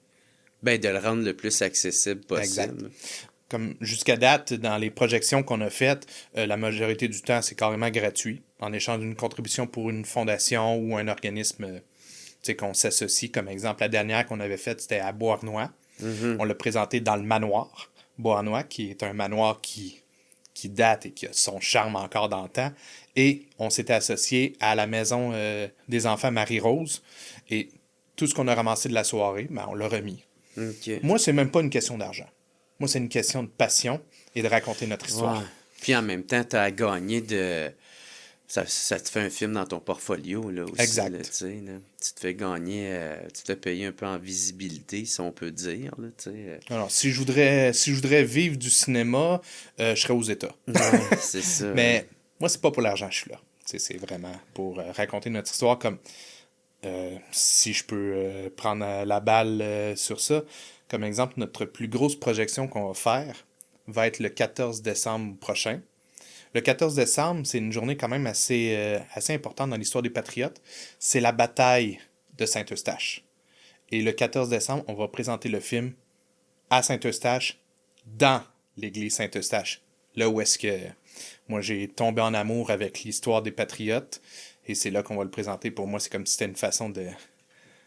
le rendre le plus accessible possible. Exact. Comme jusqu'à date, dans les projections qu'on a faites, la majorité du temps, c'est carrément gratuit, en échange d'une contribution pour une fondation ou un organisme qu'on s'associe. Comme exemple, la dernière qu'on avait faite, c'était à Beauharnois. On l'a présenté dans le manoir Beauharnois, qui est un manoir qui date et qui a son charme encore dans le temps. Et on s'était associé à la maison des enfants Marie-Rose. Et tout ce qu'on a ramassé de la soirée, ben, on l'a remis. OK. Moi, c'est même pas une question d'argent. Moi, c'est une question de passion et de raconter notre histoire. Ouais. Puis en même temps, t'as gagné de Ça te fait un film dans ton portfolio, là, aussi. Exact. Là, tu sais, là. Tu te fais gagner, tu te fais payer un peu en visibilité, si on peut dire, là, tu sais. Alors, si je voudrais vivre du cinéma, je serais aux États. Ouais, c'est ça. Mais moi, c'est pas pour l'argent que je suis là. C'est vraiment pour raconter notre histoire comme si je peux prendre la balle sur ça. Comme exemple, notre plus grosse projection qu'on va faire va être le 14 décembre prochain. Le 14 décembre, c'est une journée quand même assez importante dans l'histoire des Patriotes. C'est la bataille de Saint-Eustache. Et le 14 décembre, on va présenter le film à Saint-Eustache, dans l'église Saint-Eustache. Là où est-ce que moi j'ai tombé en amour avec l'histoire des Patriotes. Et c'est là qu'on va le présenter. Pour moi, c'est comme si c'était une façon de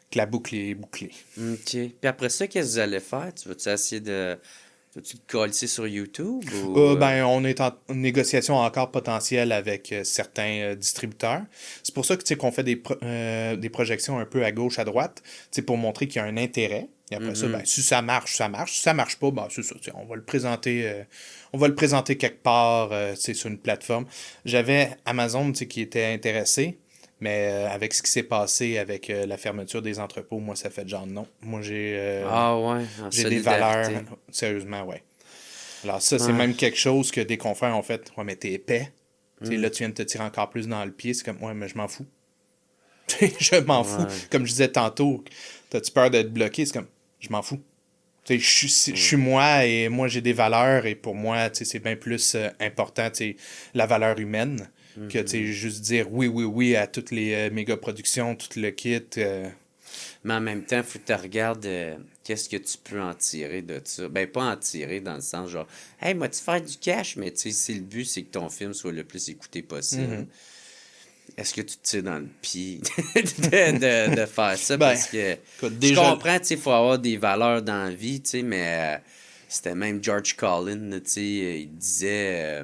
que la boucle est bouclée. OK. Puis après ça, qu'est-ce que vous allez faire? Tu vas-tu essayer de... Vas-tu te coller sur YouTube ou... Ben, on est en négociation encore potentielle avec certains distributeurs. C'est pour ça que, tu sais, qu'on fait des projections un peu à gauche, à droite, tu sais, pour montrer qu'il y a un intérêt. Et après ça, ben, si ça marche, ça marche. Si ça marche pas, ben, c'est ça. Tu sais, on va le présenter quelque part, tu sais, sur une plateforme. J'avais Amazon, tu sais, qui était intéressé. Mais avec ce qui s'est passé avec la fermeture des entrepôts, moi, ça fait genre non. Moi, Ah ouais, en j'ai des valeurs. solidarité. Sérieusement, ouais. Alors ça, c'est même quelque chose que des confrères ont fait. Ouais, mais t'es épais. Tu sais, là, tu viens de te tirer encore plus dans le pied. C'est comme, ouais, mais je m'en fous. Je m'en fous. Comme je disais tantôt, t'as-tu peur d'être bloqué? C'est comme, je m'en fous. Tu sais, je suis moi et moi, j'ai des valeurs. Et pour moi, tu sais, c'est bien plus important, tu sais, la valeur humaine que, tu sais, juste dire oui, oui, oui à toutes les méga-productions, tout le kit. Mais en même temps, il faut que tu regardes qu'est-ce que tu peux en tirer de ça. Ben, pas en tirer dans le sens genre, hey, moi, tu faire du cash, mais tu sais, si le but, c'est que ton film soit le plus écouté possible, est-ce que tu te tires dans le pied de faire ça? Ben, Parce que écoute, je déjà- comprends, tu sais, il faut avoir des valeurs dans la vie, tu sais, mais c'était même George Carlin, tu sais, il disait.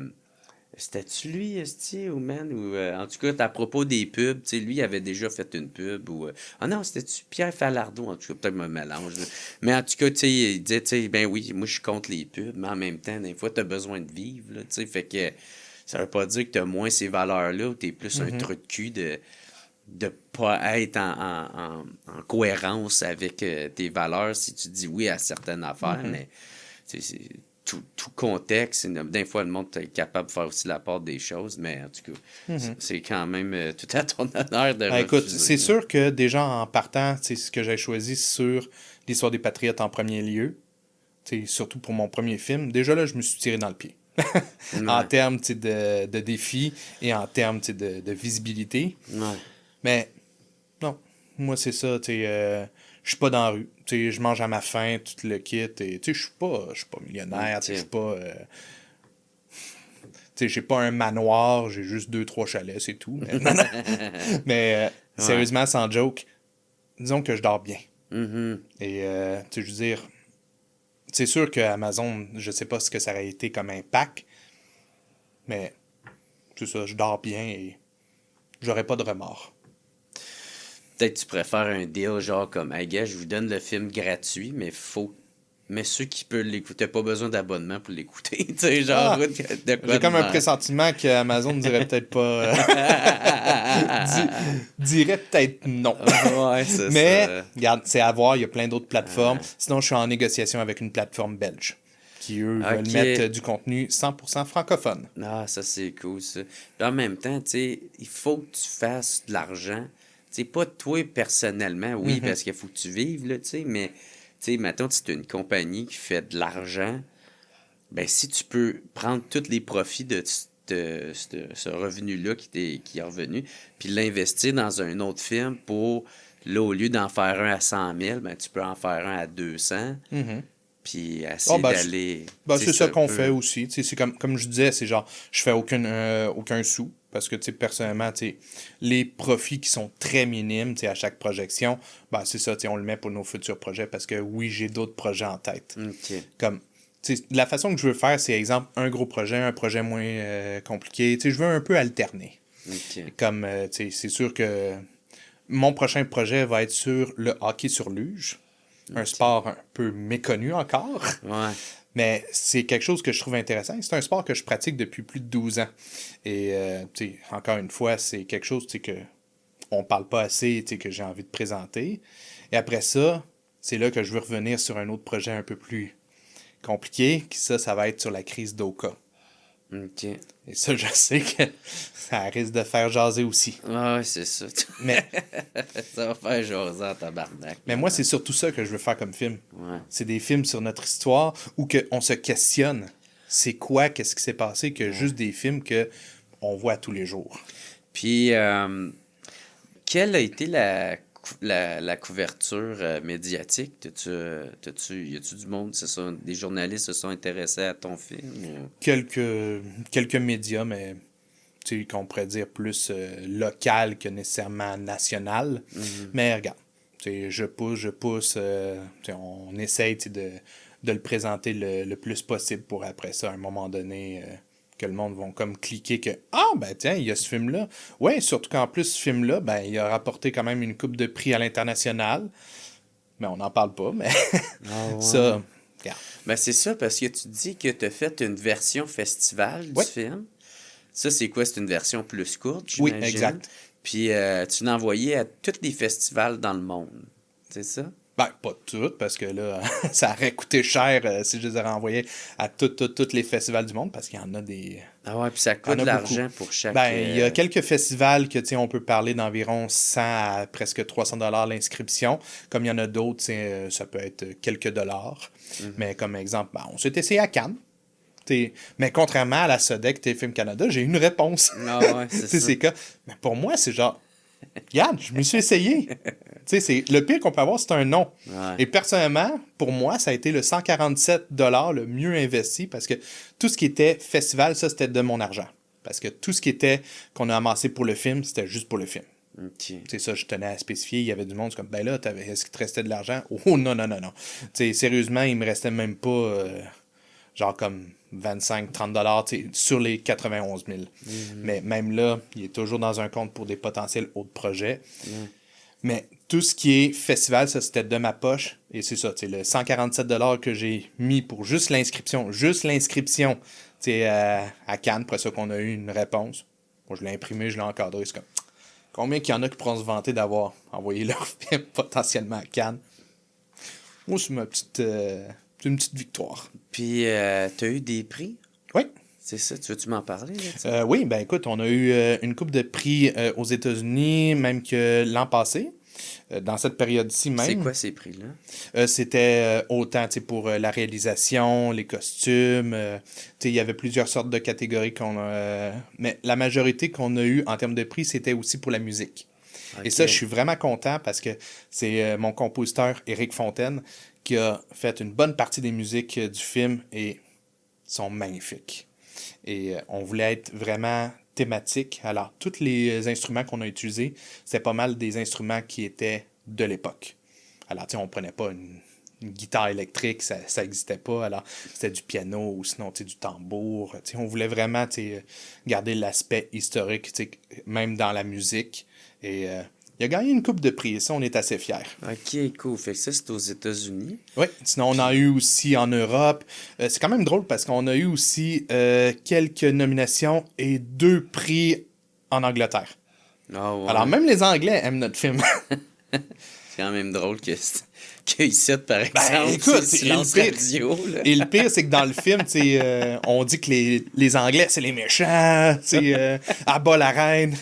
C'était-tu lui, esti, ou man? Ou, en tout cas, à propos des pubs, tu sais, lui, il avait déjà fait une pub. Ou, ah non, c'était-tu Pierre Falardeau? En tout cas, peut-être que je me mélange. Là. Mais en tout cas, tu sais, il disait, tu sais, ben oui, moi, je suis contre les pubs, mais en même temps, des fois, tu as besoin de vivre, là, tu sais, fait que ça veut pas dire que tu as moins ces valeurs-là ou tu es plus un trou de cul de pas être en cohérence avec tes valeurs si tu dis oui à certaines affaires, mais tu sais, c'est tout contexte. Des fois, le monde est capable de faire aussi la part des choses, mais en tout cas, c'est quand même tout à ton honneur de Écoute, refuser, c'est là. sûr que déjà en partant, c'est ce que j'ai choisi sur l'histoire des Patriotes en premier lieu, tu sais, surtout pour mon premier film, déjà là, je me suis tiré dans le pied. En termes tu sais, de défis et en termes tu sais, de visibilité. Ouais. Mais non, moi c'est ça, tu sais, je suis pas dans la rue. Tu sais, je mange à ma faim, tout le kit. Et tu sais, je suis pas millionnaire, tu sais, je suis pas. Tu sais, j'ai pas un manoir, j'ai juste 2-3 chalets, c'est tout. Mais, non, non. Mais sérieusement, sans joke, disons que je dors bien. Mhm. Et tu sais, je veux dire, c'est sûr que Amazon, je sais pas ce que ça aurait été comme impact, mais c'est ça, je dors bien et j'aurais pas de remords. Peut-être que tu préfères un deal genre comme, hey gars, je vous donne le film gratuit, mais ceux qui peuvent l'écouter, pas besoin d'abonnement pour l'écouter. Tu sais, genre, Ah, de quoi j'ai de comme un vert. pressentiment qu'Amazon dirait peut-être pas. Dirait peut-être non. Ouais, c'est Mais, ça. regarde, c'est à voir, il y a plein d'autres plateformes. Sinon, je suis en négociation avec une plateforme belge qui, eux, veulent Ok. mettre du contenu 100% francophone. Ah, ça, c'est cool, ça. Puis en même temps, tu sais, il faut que tu fasses de l'argent. Tu sais, pas toi personnellement, oui, parce qu'il faut que tu vives, là, tu sais, mais, tu sais, mettons, si tu as une compagnie qui fait de l'argent, ben, si tu peux prendre tous les profits de ce revenu-là qui est revenu, puis l'investir dans un autre film pour, là, au lieu d'en faire un à 100 000, ben, tu peux en faire un à 200, puis essayer ben, d'aller... Ben, tu sais, c'est ça qu'on peut- fait aussi. Tu sais, c'est comme je disais, c'est genre, je fais aucun sou. Parce que, tu sais, personnellement, tu sais, les profits qui sont très minimes, tu sais, à chaque projection, ben, c'est ça, tu sais, on le met pour nos futurs projets parce que oui, j'ai d'autres projets en tête. OK. Comme, tu sais, la façon que je veux faire, c'est, exemple, un gros projet, un projet moins compliqué. Tu sais, je veux un peu alterner. OK. Comme, tu sais, c'est sûr que mon prochain projet va être sur le hockey sur luge. Un sport un peu méconnu encore. Ouais. Mais c'est quelque chose que je trouve intéressant. C'est un sport que je pratique depuis plus de 12 ans. Et, tu sais, encore une fois, c'est quelque chose, tu sais, que on parle pas assez, tu sais, que j'ai envie de présenter. Et après ça, c'est là que je veux revenir sur un autre projet un peu plus compliqué. Ça va être sur la crise d'Oka. OK. Et ça, je sais que ça risque de faire jaser aussi. Ouais, c'est ça. Mais, Ça va faire jaser en tabarnak. mais moi, c'est surtout ça que je veux faire comme film. Ouais. C'est des films sur notre histoire où on se questionne. C'est quoi, qu'est-ce qui s'est passé, que juste des films que on voit tous les jours. Puis, quelle a été la couverture médiatique? Y a-tu du monde, des journalistes se sont intéressés à ton film? Ou... Quelques médias, mais tu sais, qu'on pourrait dire plus local que nécessairement national. Mais regarde, tu sais, je pousse. Tu sais, on essaye tu sais, de le présenter le plus possible pour après ça, à un moment donné, que le monde vont comme cliquer que « Ah, ben tiens, il y a ce film-là. » Ouais, surtout qu'en plus, ce film-là, ben il a rapporté quand même une coupe de prix à l'international. Mais on n'en parle pas, mais Ah ouais. ça, regarde. Ben c'est ça, parce que tu dis que tu as fait une version festival du Ouais. film. Ça, c'est quoi? C'est une version plus courte, Oui, j'imagine? exact. Puis tu l'as envoyé à tous les festivals dans le monde. C'est ça? Ben, pas toutes, parce que là, ça aurait coûté cher si je les aurais envoyés à tous les festivals du monde, parce qu'il y en a des... Ah ouais, puis ça Il y en coûte a de l'argent beaucoup. pour chaque... Ben, il y a quelques festivals que, tu sais, on peut parler d'environ 100 à presque 300 $ l'inscription. Comme il y en a d'autres, ça peut être quelques dollars. Mais comme exemple, ben, on s'est essayé à Cannes. Mais contrairement à la SODEC Téléfilm Canada, j'ai eu une réponse. Ah ouais, c'est ça. C'est quoi? Mais pour moi, c'est genre, regarde, je me suis essayé. Le pire qu'on peut avoir, c'est un non. Ouais. Et personnellement, pour moi, ça a été le 147 $ le mieux investi parce que tout ce qui était festival, ça, c'était de mon argent. Parce que tout ce qui était qu'on a amassé pour le film, c'était juste pour le film. OK. C'est ça, je tenais à spécifier. Il y avait du monde, c'est comme, ben là, est-ce qu'il te restait de l'argent? Oh non, non, non, non. T'sais, sérieusement, il me restait même pas, genre comme 25-30 $ sur les 91 000. Mais même là, il est toujours dans un compte pour des potentiels autres projets. Mais tout ce qui est festival, ça, c'était de ma poche. Et c'est ça, le 147 $ que j'ai mis pour juste l'inscription, à Cannes, après ça qu'on a eu une réponse. Moi, je l'ai imprimé, je l'ai encadré. C'est comme, combien qu'il y en a qui pourront se vanter d'avoir envoyé leur film potentiellement à Cannes? Moi, c'est une petite victoire. Puis, t'as eu des prix? Oui. C'est ça, tu veux-tu m'en parler? Là, Oui, ben écoute, on a eu une couple de prix aux États-Unis, même que l'an passé, dans cette période-ci même. C'est quoi ces prix-là? C'était autant pour la réalisation, les costumes. Il y avait plusieurs sortes de catégories mais la majorité qu'on a eu en termes de prix, c'était aussi pour la musique. Okay. Et ça, je suis vraiment content parce que c'est mon compositeur, Éric Fontaine, qui a fait une bonne partie des musiques du film et sont magnifiques. Et on voulait être vraiment thématique. Alors, tous les instruments qu'on a utilisés, c'est pas mal des instruments qui étaient de l'époque. Alors, tu sais, on prenait pas une guitare électrique, ça n'existait pas. Alors, c'était du piano ou sinon, tu sais, du tambour. Tu sais, on voulait vraiment, tu sais, garder l'aspect historique, tu sais, même dans la musique. Et il a gagné une coupe de prix. Et ça, on est assez fiers. OK, cool. Fait que ça, c'est aux États-Unis. Oui, sinon on en a eu aussi en Europe. C'est quand même drôle parce qu'on a eu aussi quelques nominations et 2 prix en Angleterre. Ah ouais. Alors même les Anglais aiment notre film. C'est quand même drôle qu'ici, par exemple, écoute, c'est et le silence pire- radio. Là. Et le pire, c'est que dans le film, on dit que les Anglais, c'est les méchants, à bas la reine.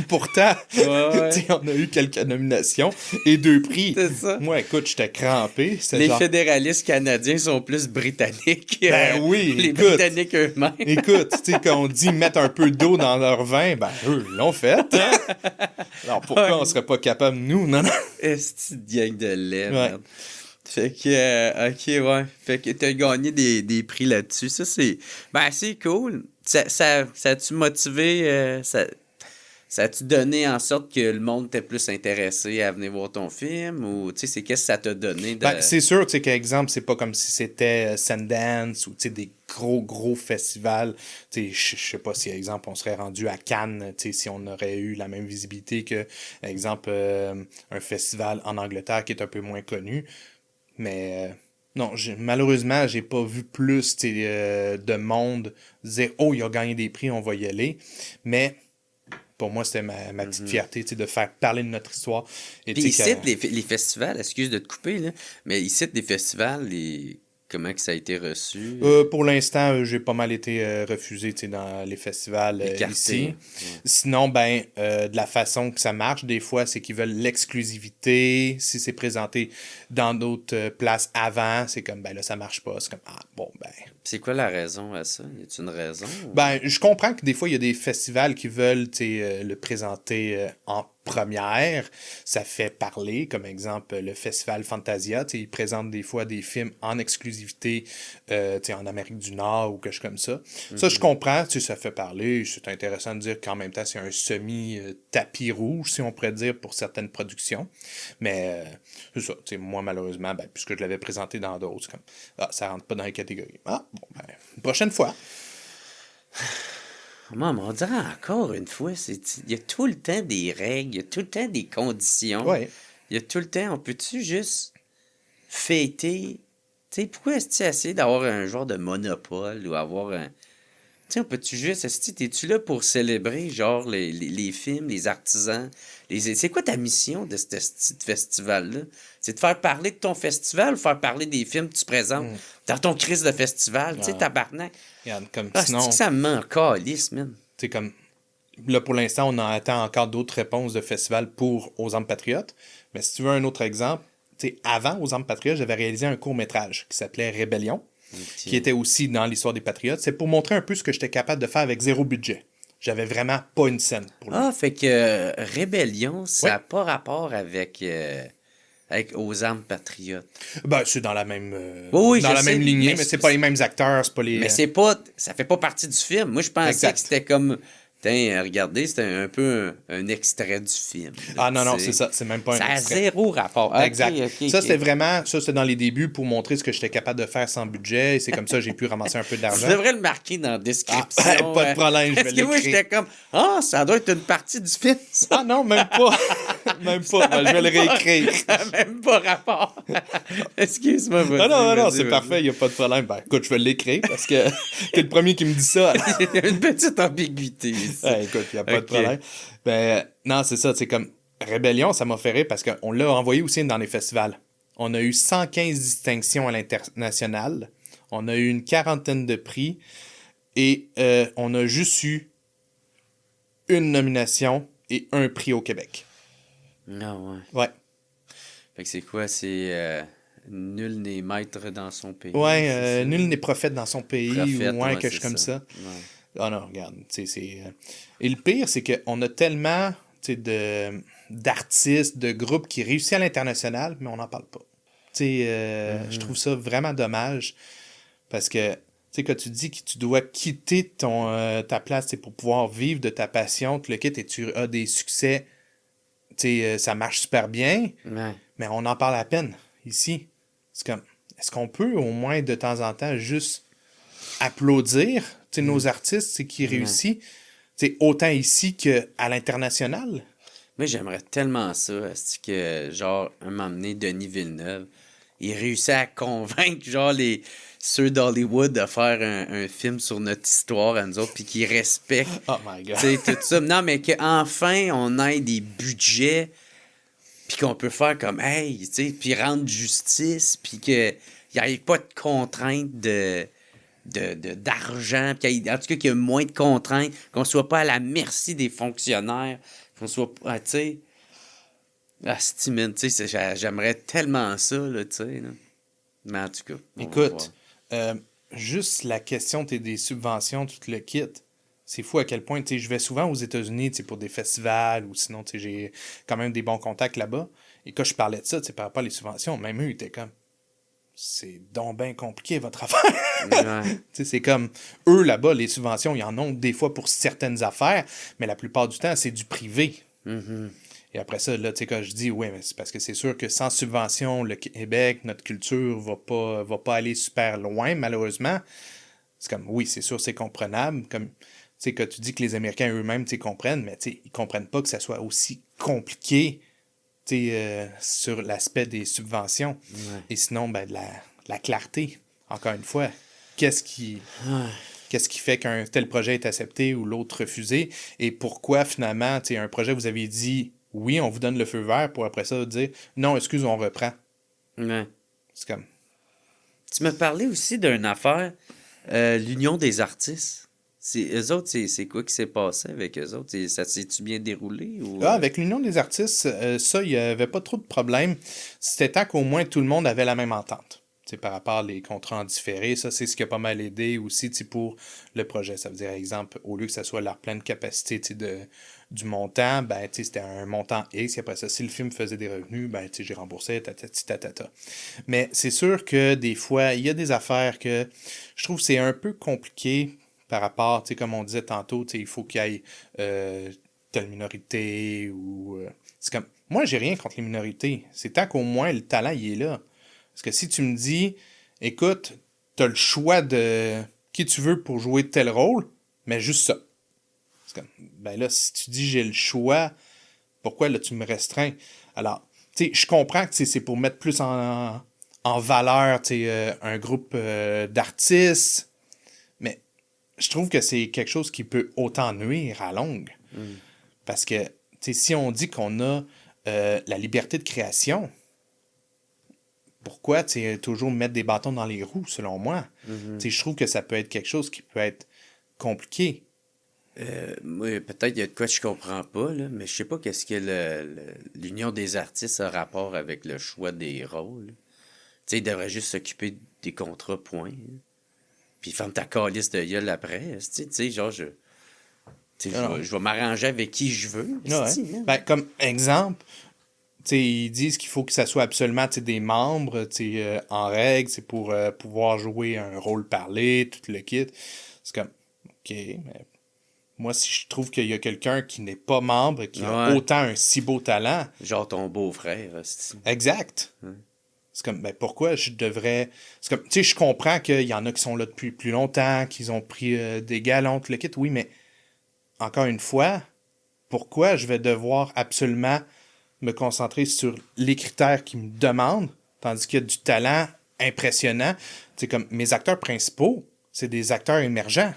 Pourtant, Ouais. on a eu quelques nominations et 2 prix. C'est ça. Moi, écoute, j'étais crampé. C'était Les genre- fédéralistes canadiens sont plus britanniques. Ben oui, Les écoute. Britanniques eux-mêmes. Écoute, tu sais, quand on dit mettre un peu d'eau dans leur vin, ben eux, ils l'ont fait. Hein? Alors pourquoi on serait pas capable, nous? Non, non. Est-ce que gang de lait, Ouais. merde. Fait que, OK, ouais. Fait que t'as gagné des prix là-dessus. Ça, c'est cool. Ça a-tu motivé, ça a-tu donné en sorte que le monde était plus intéressé à venir voir ton film? Ou, tu sais, qu'est-ce que ça t'a donné? Ben, c'est sûr, tu sais, qu'exemple, c'est pas comme si c'était Sundance ou, tu sais, des gros festivals. Tu sais, je sais pas si, exemple, on serait rendu à Cannes, tu sais, si on aurait eu la même visibilité que, exemple, un festival en Angleterre qui est un peu moins connu. Mais Non, malheureusement, j'ai pas vu plus de monde dire « Oh, il a gagné des prix, on va y aller ». Mais pour moi, c'était ma petite fierté de faire parler de notre histoire. Et, Puis ils que, citent les festivals, excuse de te couper, là, mais ils citent des festivals, comment que ça a été reçu? pour l'instant, j'ai pas mal été refusé dans les festivals Écarté. ici. Ouais. Sinon, de la façon que ça marche, des fois, c'est qu'ils veulent l'exclusivité. Si c'est présenté dans d'autres places avant, c'est comme, là, ça marche pas. C'est comme, ah, bon, C'est quoi la raison à ça? Y a-t-il une raison? Je comprends que des fois, il y a des festivals qui veulent le présenter en première. Ça fait parler, comme exemple, le Festival Fantasia. Ils présentent des fois des films en exclusivité en Amérique du Nord ou quelque chose comme ça. Ça, je comprends, ça fait parler. C'est intéressant de dire qu'en même temps, c'est un semi-tapis rouge, si on pourrait dire, pour certaines productions. Mais c'est ça. Moi, malheureusement, puisque je l'avais présenté dans d'autres, c'est comme, ça rentre pas dans les catégories. Ah, bon, une prochaine fois. Maman, on dirait encore une fois, il y a tout le temps des règles, il y a tout le temps des conditions. Ouais. Il y a tout le temps, on peut-tu juste fêter? Tu sais, pourquoi est-ce que tu essaies d'avoir un genre de monopole ou avoir un. Tu sais, on peut-tu juste. T'es-tu là pour célébrer, genre, les films, les artisans? C'est quoi ta mission de ce petit festival-là? C'est de faire parler de ton festival ou faire parler des films que tu présentes dans ton crise de festival? Tu sais, tabarnak. Regarde, comme Sinon... C'est que ça me met en calice, man. C'est comme. Là, pour l'instant, on attend encore d'autres réponses de festivals pour Aux Âmes Patriotes. Mais si tu veux un autre exemple, avant Aux Âmes Patriotes, j'avais réalisé un court-métrage qui s'appelait Rébellion, qui était aussi dans l'histoire des Patriotes. C'est pour montrer un peu ce que j'étais capable de faire avec zéro budget. J'avais vraiment pas une scène pour lui. Ah, fait que Rébellion, ça n'a pas rapport avec Aux Âmes Patriotes. C'est dans la même, oui, dans la même lignée, mais mais c'est pas les mêmes acteurs, c'est pas les... Mais c'est pas... Ça fait pas partie du film. Moi, je pensais que c'était comme... Regardez, c'était un peu un extrait du film. Là, non, c'est ça. C'est même pas un extrait. Ça a zéro rapport. Exact. C'était vraiment... Ça, c'était dans les débuts pour montrer ce que j'étais capable de faire sans budget. Et c'est comme ça que j'ai pu ramasser un peu d'argent. Tu devrais le marquer dans la description. Pas de problème, je vais l'écrire. Parce que moi, j'étais comme... ça doit être une partie du film, ça. Ah non, même pas. Même pas. Je vais le réécrire. Même pas rapport. Excuse-moi. Non, c'est parfait. Il n'y a pas de problème. Écoute, je vais l'écrire parce que t'es le premier qui me dit ça. Il y a une petite ambiguïté ici. Écoute, il n'y a pas de problème. Non, c'est ça. C'est comme Rébellion, ça m'a fait rire parce qu'on l'a envoyé aussi dans les festivals. On a eu 115 distinctions à l'international. On a eu une quarantaine de prix. Et on a juste eu une nomination et un prix au Québec. Non, ouais. Fait que c'est quoi? C'est nul n'est maître dans son pays. Ouais, nul n'est prophète dans son pays. Prophète, ou quelque chose comme ça. Ah non, regarde. Et le pire, c'est qu'on a tellement d'artistes, de groupes qui réussissent à l'international, mais on n'en parle pas. Je trouve ça vraiment dommage parce que quand tu dis que tu dois quitter ta place pour pouvoir vivre de ta passion, tu le quittes et tu as des succès, ça marche super bien, mais on en parle à peine ici. C'est comme, est-ce qu'on peut au moins de temps en temps juste applaudir nos artistes qui réussissent autant ici qu'à l'international? Moi, j'aimerais tellement ça, c'est que, genre, un moment donné, Denis Villeneuve, il réussit à convaincre, genre, ceux d'Hollywood de faire un film sur notre histoire à nous autres, puis qu'ils respectent, oh my God. Tout ça. Non, mais qu'enfin, on ait des budgets, puis qu'on peut faire comme, hey, puis rendre justice, puis qu'il n'y ait pas de contraintes d'argent, puis en tout cas qu'il y ait moins de contraintes, qu'on soit pas à la merci des fonctionnaires, qu'on soit pas, tu sais... Ah, Steven, tu sais, j'aimerais tellement ça, là, tu sais, là. Mais en tout cas... Écoute, juste la question des subventions, tout le kit, c'est fou à quel point, tu sais, je vais souvent aux États-Unis, tu sais, pour des festivals, ou sinon, tu sais, j'ai quand même des bons contacts là-bas, et quand je parlais de ça, tu sais, par rapport à les subventions, même eux, ils étaient comme... C'est donc bien compliqué, votre affaire. Ouais. C'est comme, eux, là-bas, les subventions, ils en ont des fois pour certaines affaires, mais la plupart du temps, c'est du privé. Mm-hmm. Et après ça, là, tu sais, quand je dis, oui, mais c'est parce que c'est sûr que sans subvention, le Québec, notre culture va pas aller super loin, malheureusement. C'est comme, oui, c'est sûr, c'est comprenable. Comme, tu sais, quand tu dis que les Américains eux-mêmes, tu sais, comprennent, mais tu sais, ils comprennent pas que ça soit aussi compliqué sur l'aspect des subventions. Ouais. Et sinon, de la clarté, encore une fois. Qu'est-ce qui fait qu'un tel projet est accepté ou l'autre refusé? Et pourquoi, finalement, un projet, vous avez dit oui, on vous donne le feu vert pour après ça dire non, excuse, on reprend. Ouais. C'est comme. Tu m'as parlé aussi d'une affaire, l'Union des artistes. Eux autres, c'est quoi qui s'est passé avec eux autres? Ça s'est-tu bien déroulé? Ou... Avec l'Union des artistes, ça, il n'y avait pas trop de problème. C'était tant qu'au moins tout le monde avait la même entente. Par rapport aux contrats en différé, ça, c'est ce qui a pas mal aidé aussi pour le projet. Ça veut dire, exemple, au lieu que ça soit leur pleine capacité du montant, ben, c'était un montant X. Et après ça, si le film faisait des revenus, ben, j'ai remboursé, tatata. Mais c'est sûr que des fois, il y a des affaires que je trouve que c'est un peu compliqué par rapport, comme on disait tantôt, il faut qu'il y ait telle minorité ou... c'est comme... Moi, j'ai rien contre les minorités. C'est tant qu'au moins le talent, il est là. Parce que si tu me dis, écoute, t'as le choix de qui tu veux pour jouer tel rôle, mais juste ça. C'est comme, ben là, si tu dis j'ai le choix, pourquoi là tu me restreins? Alors, tu sais, je comprends que c'est pour mettre plus en valeur, un groupe d'artistes, mais je trouve que c'est quelque chose qui peut autant nuire à longue. Parce que, si on dit qu'on a la liberté de création, pourquoi toujours mettre des bâtons dans les roues, selon moi? Je trouve que ça peut être quelque chose qui peut être compliqué. Oui, peut-être il y a de quoi je comprends pas, là, mais je sais pas qu'est-ce que l'Union des artistes a rapport avec le choix des rôles. Ils devraient juste s'occuper des contrats, point. Puis ferme ta calice de gueule après. Genre, je vais m'arranger avec qui je veux. Ouais. Ben, comme exemple, ils disent qu'il faut que ça soit absolument des membres en règle pour pouvoir jouer un rôle parlé, tout le kit. C'est comme, OK, mais moi, si je trouve qu'il y a quelqu'un qui n'est pas membre, qui a autant un si beau talent... Genre ton beau-frère. Exact. C'est comme, ben pourquoi je devrais... C'est comme, je comprends qu'il y en a qui sont là depuis plus longtemps, qu'ils ont pris des galons, tout le kit, oui, mais encore une fois, pourquoi je vais devoir absolument me concentrer sur les critères qu'ils me demandent, tandis qu'il y a du talent impressionnant. Comme mes acteurs principaux, c'est des acteurs émergents.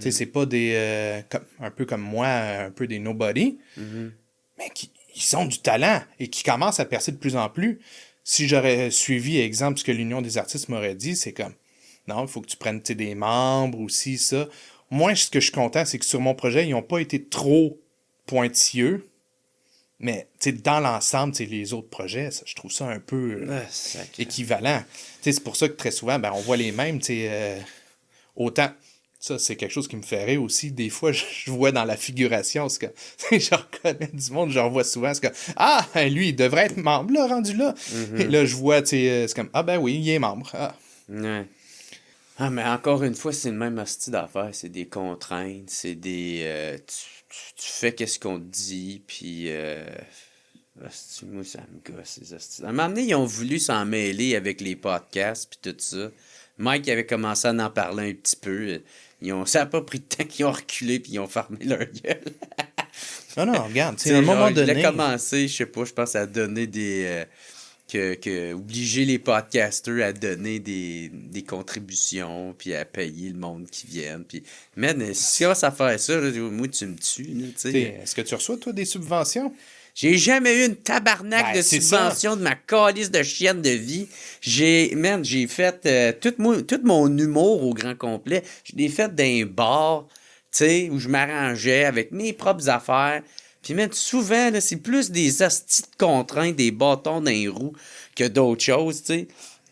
C'est pas des... un peu comme moi, un peu des nobody, mais ils ont du talent et qui commencent à percer de plus en plus. Si j'aurais suivi, exemple, ce que l'Union des artistes m'aurait dit, c'est comme, non, il faut que tu prennes des membres aussi, ça. Moi, ce que je suis content, c'est que sur mon projet, ils n'ont pas été trop pointilleux. Mais dans l'ensemble, les autres projets, ça, je trouve ça un peu équivalent. C'est pour ça que très souvent, on voit les mêmes. Autant, ça, c'est quelque chose qui me ferait aussi. Des fois, je vois dans la figuration, c'est que je reconnais du monde, je revois souvent, c'est que lui, il devrait être membre, là, rendu là. Et là, je vois, c'est comme, ben oui, il est membre. Ouais. Ah, mais encore une fois, c'est le même hostie d'affaires. C'est des contraintes, c'est des... tu fais qu'est-ce qu'on te dit, puis... moi, ça me gosse, les hosties. À un moment donné, ils ont voulu s'en mêler avec les podcasts, puis tout ça. Mike avait commencé à en parler un petit peu. Ça n'a pas pris de temps qu'ils ont reculé, puis ils ont fermé leur gueule. Non, regarde, à un moment donné... Il a commencé, je sais pas, je pense, à donner des... obliger les podcasters à donner des contributions puis à payer le monde qui vienne. Puis, man, si on à faire ça, là, moi, tu me tues. Est-ce que tu reçois, toi, des subventions? J'ai jamais eu une tabarnak de subvention de ma calice de chienne de vie. J'ai fait tout mon humour au grand complet. Je l'ai fait dans un bar, où je m'arrangeais avec mes propres affaires. Puis même souvent, là, c'est plus des hosties de contraintes, des bâtons dans les roues que d'autres choses, tu sais.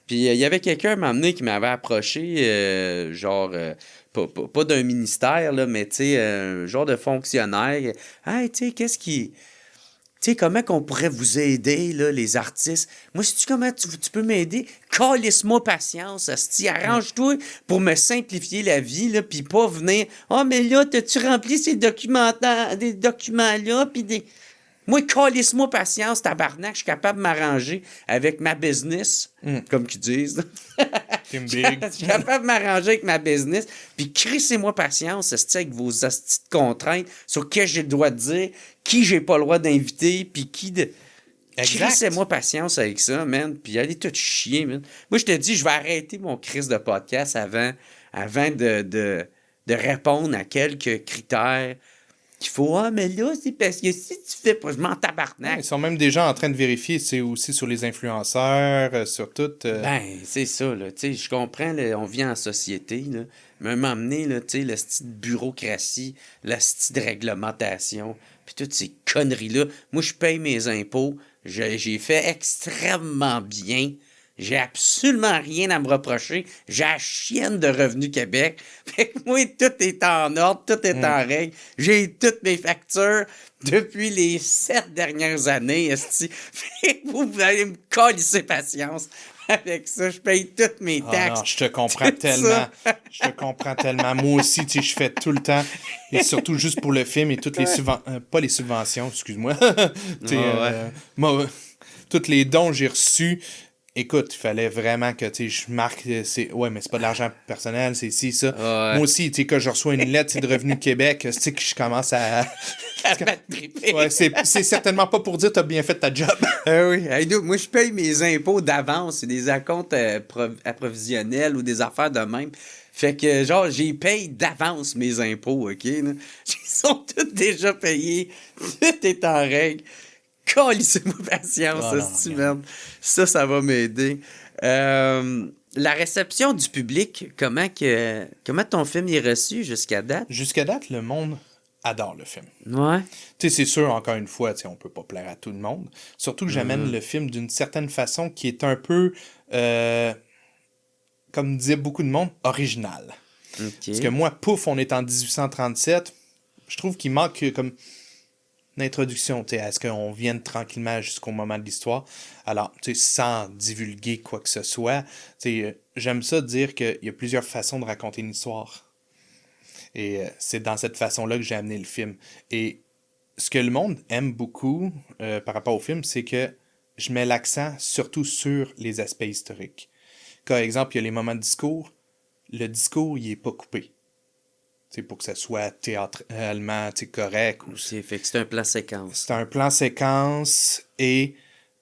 Puis il y avait quelqu'un à un moment donné qui m'avait approché, pas d'un ministère, là, mais tu sais, un genre de fonctionnaire. Hey, tu sais, qu'est-ce qui... Tu sais, comment qu'on pourrait vous aider, là, les artistes? Moi, sais-tu comment tu peux m'aider? Calisse-moi patience, hostie. Arrange-toi pour me simplifier la vie, là, puis pas venir... mais là, t'as-tu rempli ces documents-là, puis des... Moi, calisse-moi patience, tabarnak, je suis capable de m'arranger avec ma business, comme qu'ils disent. Team Big. Je suis capable de m'arranger avec ma business, puis crissez-moi patience, avec vos hosties de contraintes sur qui j'ai le droit de dire, qui j'ai pas le droit d'inviter, puis qui de... Exact. Crissez-moi patience avec ça, man. Puis allez tout chier, man. Moi, je te dis, je vais arrêter mon crise de podcast avant de répondre à quelques critères qu'il faut. Ah, mais là, c'est parce que si tu fais pas, je m'en Ouais, tabarnak. ils sont même déjà en train de vérifier, c'est aussi sur les influenceurs, sur tout. Ben, c'est ça, là. Tu sais, je comprends, là, on vit en société, là. Mais à un moment donné, là, tu sais, le style de bureaucratie, le style de réglementation, puis toutes ces conneries-là. Moi, je paye mes impôts. J'ai fait extrêmement bien. J'ai absolument rien à me reprocher. J'ai la chienne de Revenu Québec. Fait que moi, tout est en ordre, tout est en règle. J'ai toutes mes factures depuis les 7 dernières années, esti. Fait que vous allez me calisser patience. Avec ça, je paye toutes mes Ah taxes. non, je te comprends Tout tellement. ça. Je te comprends tellement. Moi aussi, tu sais, je fais tout le temps. Et surtout juste pour le film et toutes les subventions. Pas les subventions, excuse-moi. Tu sais, moi, tous les dons que j'ai reçus. Écoute, il fallait vraiment que tu sais, je marque. Ouais, mais c'est pas de l'argent personnel, c'est ci, ça. Ouais. Moi aussi, tu sais, quand je reçois une lettre c'est de Revenu Québec, tu sais, que je commence à. Ouais, c'est certainement pas pour dire t'as bien fait ta job. Oui. Hey, dude, moi, je paye mes impôts d'avance. C'est des acomptes approvisionnels ou des affaires de même. Fait que, genre, j'ai payé d'avance mes impôts, OK? Là? Ils sont tous déjà payés. Tout est en règle. Calissez-moi patience, Oh non, hostie, regarde. man. Ça va m'aider. La réception du public, comment ton film est reçu jusqu'à date? Jusqu'à date, le monde adore le film. Ouais. Tu sais, c'est sûr, encore une fois, tu sais, on peut pas plaire à tout le monde. Surtout que j'amène le film d'une certaine façon qui est un peu, comme disait beaucoup de monde, original. OK. Parce que moi, pouf, on est en 1837. Je trouve qu'il manque comme une introduction, tu sais, à ce qu'on vienne tranquillement jusqu'au moment de l'histoire. Alors, tu sais, sans divulguer quoi que ce soit, tu sais, j'aime ça dire qu'il y a plusieurs façons de raconter une histoire. Et c'est dans cette façon-là que j'ai amené le film. Et ce que le monde aime beaucoup par rapport au film, c'est que je mets l'accent surtout sur les aspects historiques. Par exemple, il y a les moments de discours. Le discours, il n'est pas coupé. T'sais, pour que ça soit théâtralement correct. Fait que c'est un plan séquence. C'est un plan séquence et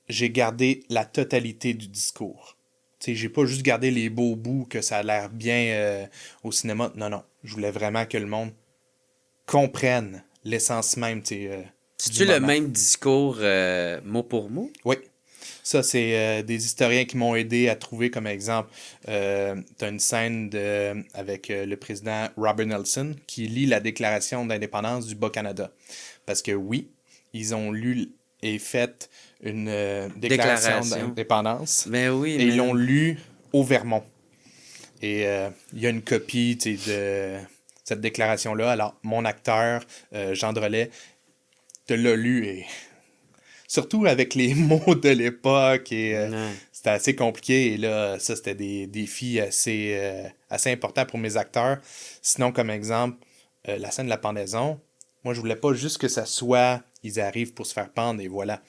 j'ai gardé la totalité du discours. T'sais, j'ai pas juste gardé les beaux bouts que ça a l'air bien au cinéma. Non, non. Je voulais vraiment que le monde comprenne l'essence même. C'est-tu le même discours mot pour mot? Oui. Ça, c'est des historiens qui m'ont aidé à trouver comme exemple. T'as une scène avec le président Robert Nelson qui lit la déclaration d'indépendance du Bas-Canada. Parce que oui, ils ont lu et fait une déclaration d'indépendance. Ben oui. Et ils l'ont lu au Vermont. Et il y a une copie de cette déclaration-là. Alors, mon acteur, Jean Drolet, te l'a lu et... Surtout avec les mots de l'époque, et c'était assez compliqué. Et là, ça, c'était des défis assez importants pour mes acteurs. Sinon, comme exemple, la scène de la pendaison, moi, je voulais pas juste que ça soit, ils arrivent pour se faire pendre, et voilà.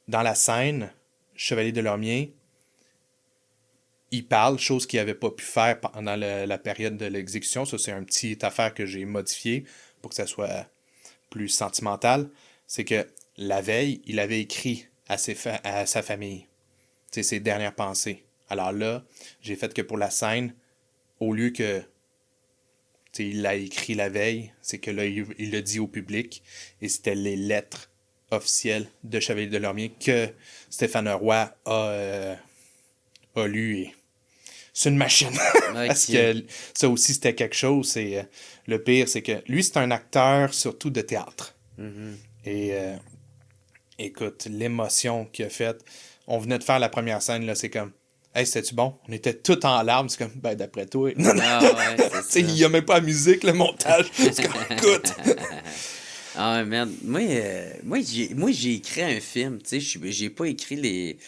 Dans la scène, Chevalier de Lormier, il parle, chose qu'il n'avait pas pu faire pendant la période de l'exécution. Ça, c'est une petite affaire que j'ai modifiée pour que ça soit plus sentimental. C'est que la veille, il avait écrit à sa famille ses dernières pensées. Alors là, j'ai fait que pour la scène, au lieu que il l'a écrit la veille, c'est que là, il l'a dit au public, et c'était les lettres officielles de Chevalier de Lormier que Stéphane Roy a lu. Et c'est une machine. Okay. Parce que ça aussi, c'était quelque chose. Et le pire, c'est que lui, c'est un acteur surtout de théâtre. Mm-hmm. Et écoute, l'émotion qu'il a faite. On venait de faire la première scène, là, c'est comme, hey, c'était-tu bon? On était tous en larmes, c'est comme, ben, d'après toi. Non, non. Ah ouais, il n'y a même pas la musique, le montage. C'est comme, écoute. Ah, merde. Moi, j'ai écrit un film, tu sais, j'ai pas écrit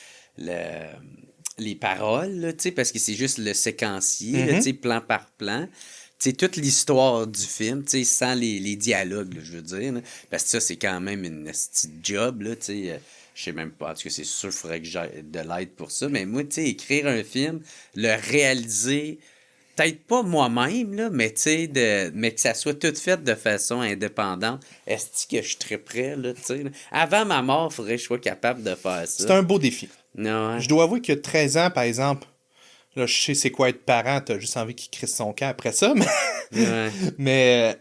les paroles, là, tu sais, parce que c'est juste le séquencier, là, tu sais, plan par plan. Tu sais, toute l'histoire du film, tu sais, sans les dialogues, là, je veux dire, là, parce que ça, c'est quand même une petite job, là, tu sais, je sais même pas, en tout cas, c'est sûr qu'il faudrait que j'aie de l'aide pour ça, mais moi, tu sais, écrire un film, le réaliser, peut-être pas moi-même, là, mais tu sais, mais que ça soit tout fait de façon indépendante. Est-ce que je serais prêt, là, tu sais? Là? Avant ma mort, il faudrait que je sois capable de faire ça. C'est un beau défi. Non, hein? Je dois avouer que 13 ans, par exemple, là, je sais c'est quoi être parent, t'as juste envie qu'il crisse son camp après ça, mais, Ouais. mais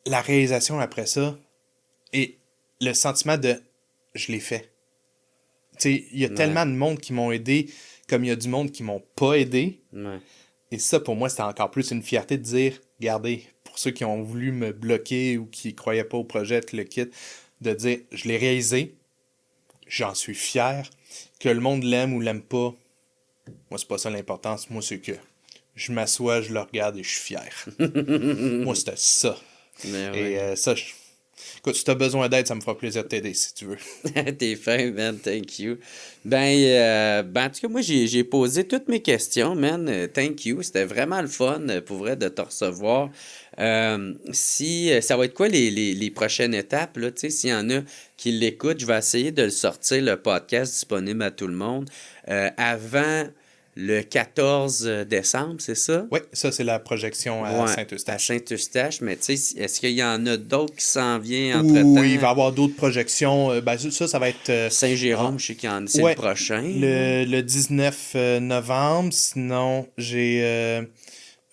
la réalisation après ça et le sentiment de je l'ai fait. Tu sais, il y a tellement de monde qui m'ont aidé comme il y a du monde qui m'ont pas aidé. Ouais. Et ça, pour moi, c'était encore plus une fierté de dire, regardez, pour ceux qui ont voulu me bloquer ou qui croyaient pas au projet, tout le kit, de dire, je l'ai réalisé, j'en suis fier, que le monde l'aime ou l'aime pas. Moi, c'est pas ça l'importance. Moi, c'est que je m'assois, je le regarde et je suis fier. Moi, c'était ça. Mais Et ouais. ça, écoute, si t'as besoin d'aide, ça me fera plaisir de t'aider, si tu veux. T'es fin, man. Thank you. En tout cas, moi, j'ai posé toutes mes questions, man. Thank you. C'était vraiment le fun, pour vrai, de te recevoir. Ça va être quoi les prochaines étapes, là? Tu sais, s'il y en a qui l'écoutent, je vais essayer de le sortir, le podcast disponible à tout le monde, avant le 14 décembre, c'est ça? Oui, ça, c'est la projection à Ouais, à Saint-Eustache. Saint-Eustache, mais tu sais, est-ce qu'il y en a d'autres qui s'en viennent entre-temps? Oui, il va y avoir d'autres projections. Ben, ça va être Saint-Jérôme, je sais qu'il y en a, c'est ouais, le prochain. le 19 novembre. Sinon, j'ai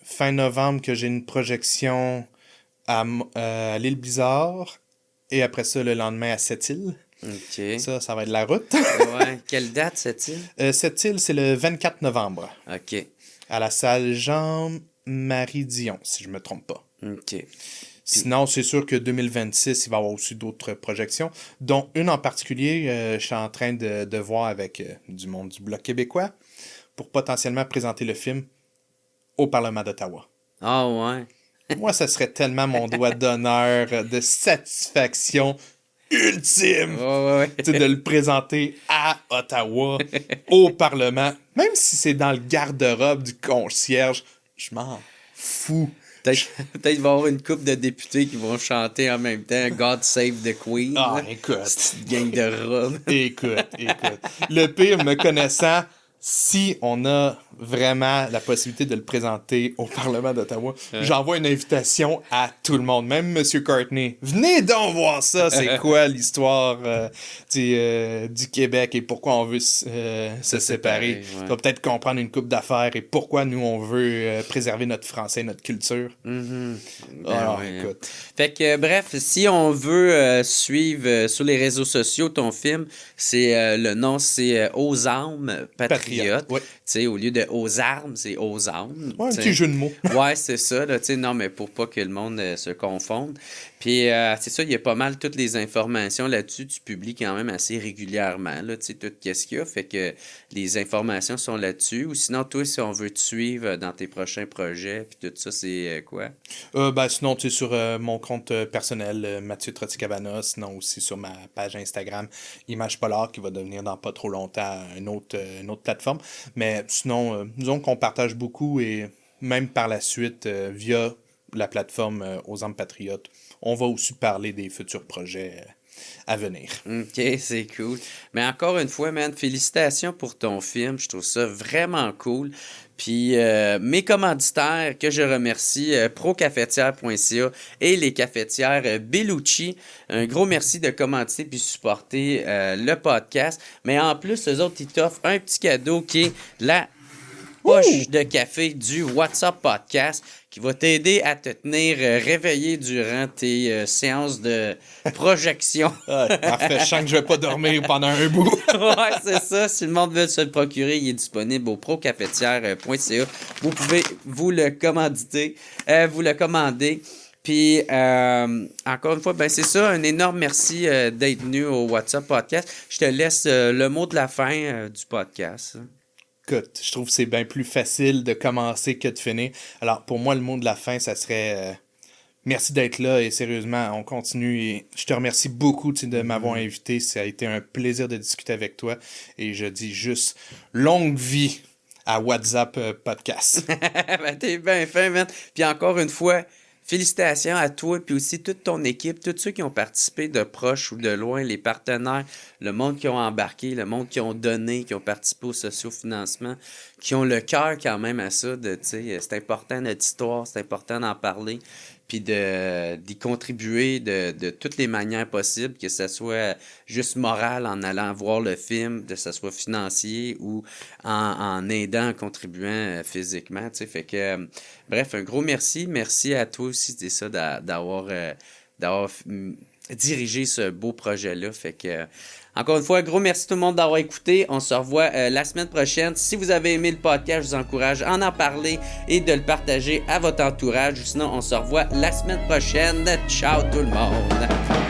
fin novembre que j'ai une projection à l'île Blizzard. Et après ça, le lendemain à Sept-Îles. OK. Ça va être la route. Ouais. Quelle date, cette-île? Sept-Îles, c'est le 24 novembre. OK. À la salle Jean-Marie Dion, si je me trompe pas. OK. Sinon, c'est sûr que 2026, il va y avoir aussi d'autres projections, dont une en particulier, je suis en train de voir avec du monde du Bloc québécois pour potentiellement présenter le film au Parlement d'Ottawa. Ah, ouais. Moi, ça serait tellement mon doigt d'honneur, de satisfaction ultime Ouais. tu sais, de le présenter à Ottawa, au Parlement. Même si c'est dans le garde-robe du concierge, je m'en fous. Peut-être qu'il va y avoir une couple de députés qui vont chanter en même temps God Save the Queen. Ah, là. écoute. Petite gang de robes. Écoute. Le pire, me connaissant, si on a vraiment la possibilité de le présenter au Parlement d'Ottawa, j'envoie une invitation à tout le monde, même M. Courtney. Venez donc voir ça, c'est quoi l'histoire du Québec et pourquoi on veut se séparer. ouais. Tu vas peut-être comprendre une couple d'affaires et pourquoi nous, on veut préserver notre français, notre culture. Alors, ouais. écoute. Fait que, bref, si on veut suivre sur les réseaux sociaux ton film, c'est le nom, c'est Aux armes patriotes. Ouais. Tu sais, au lieu de Aux armes, c'est Aux armes. Ouais, un t'sais. petit jeu de mots. Ouais, c'est ça, là, tu sais, non, mais pour pas que le monde se confonde. Puis, c'est ça, il y a pas mal toutes les informations là-dessus. Tu publies quand même assez régulièrement, là, tu sais, tout qu'est-ce qu'il y a. Fait que les informations sont là-dessus. Ou sinon, toi, si on veut te suivre dans tes prochains projets, puis tout ça, c'est quoi? Sinon, tu es sur mon compte personnel, Mathieu Trotti-Cavana, sinon aussi sur ma page Instagram, Image Polar, qui va devenir dans pas trop longtemps une autre plateforme. Mais sinon, disons qu'on partage beaucoup et même par la suite, via la plateforme Aux Armes Patriotes, on va aussi parler des futurs projets à venir. OK, c'est cool. Mais encore une fois, man, félicitations pour ton film. Je trouve ça vraiment cool. Puis mes commanditaires que je remercie, procafetière.ca et les cafetières Bellucci. Un gros merci de commanditer puis supporter le podcast. Mais en plus, eux autres, ils t'offrent un petit cadeau qui est la poche de café du WhatsApp Podcast qui va t'aider à te tenir réveillé durant tes séances de projection. Parfait, je sens que je vais pas dormir pendant un bout. Ouais, c'est ça. Si le monde veut se le procurer, il est disponible au procafetière.ca. Vous pouvez vous le commanditer, vous le commander. Puis, encore une fois, ben c'est ça. Un énorme merci d'être venu au WhatsApp Podcast. Je te laisse le mot de la fin du podcast. Écoute, je trouve que c'est bien plus facile de commencer que de finir. Alors, pour moi, le mot de la fin, ça serait merci d'être là et sérieusement, on continue. Et je te remercie beaucoup de m'avoir invité. Ça a été un plaisir de discuter avec toi. Et je dis juste longue vie à WhatsApp Podcast. Ben, t'es bien fin, man. Puis encore une fois, félicitations à toi, puis aussi toute ton équipe, tous ceux qui ont participé de proche ou de loin, les partenaires, le monde qui ont embarqué, le monde qui ont donné, qui ont participé au sociofinancement, qui ont le cœur quand même à ça, de, tu sais, c'est important notre histoire, c'est important d'en parler, puis d'y contribuer de toutes les manières possibles, que ce soit juste moral en allant voir le film, que ce soit financier ou en aidant, en contribuant physiquement, tu sais, fait que, bref, un gros merci, merci à toi aussi, c'est ça, d'avoir dirigé ce beau projet-là, fait que, encore une fois, un gros merci tout le monde d'avoir écouté. On se revoit la semaine prochaine. Si vous avez aimé le podcast, je vous encourage à en parler et de le partager à votre entourage. Sinon, on se revoit la semaine prochaine. Ciao tout le monde!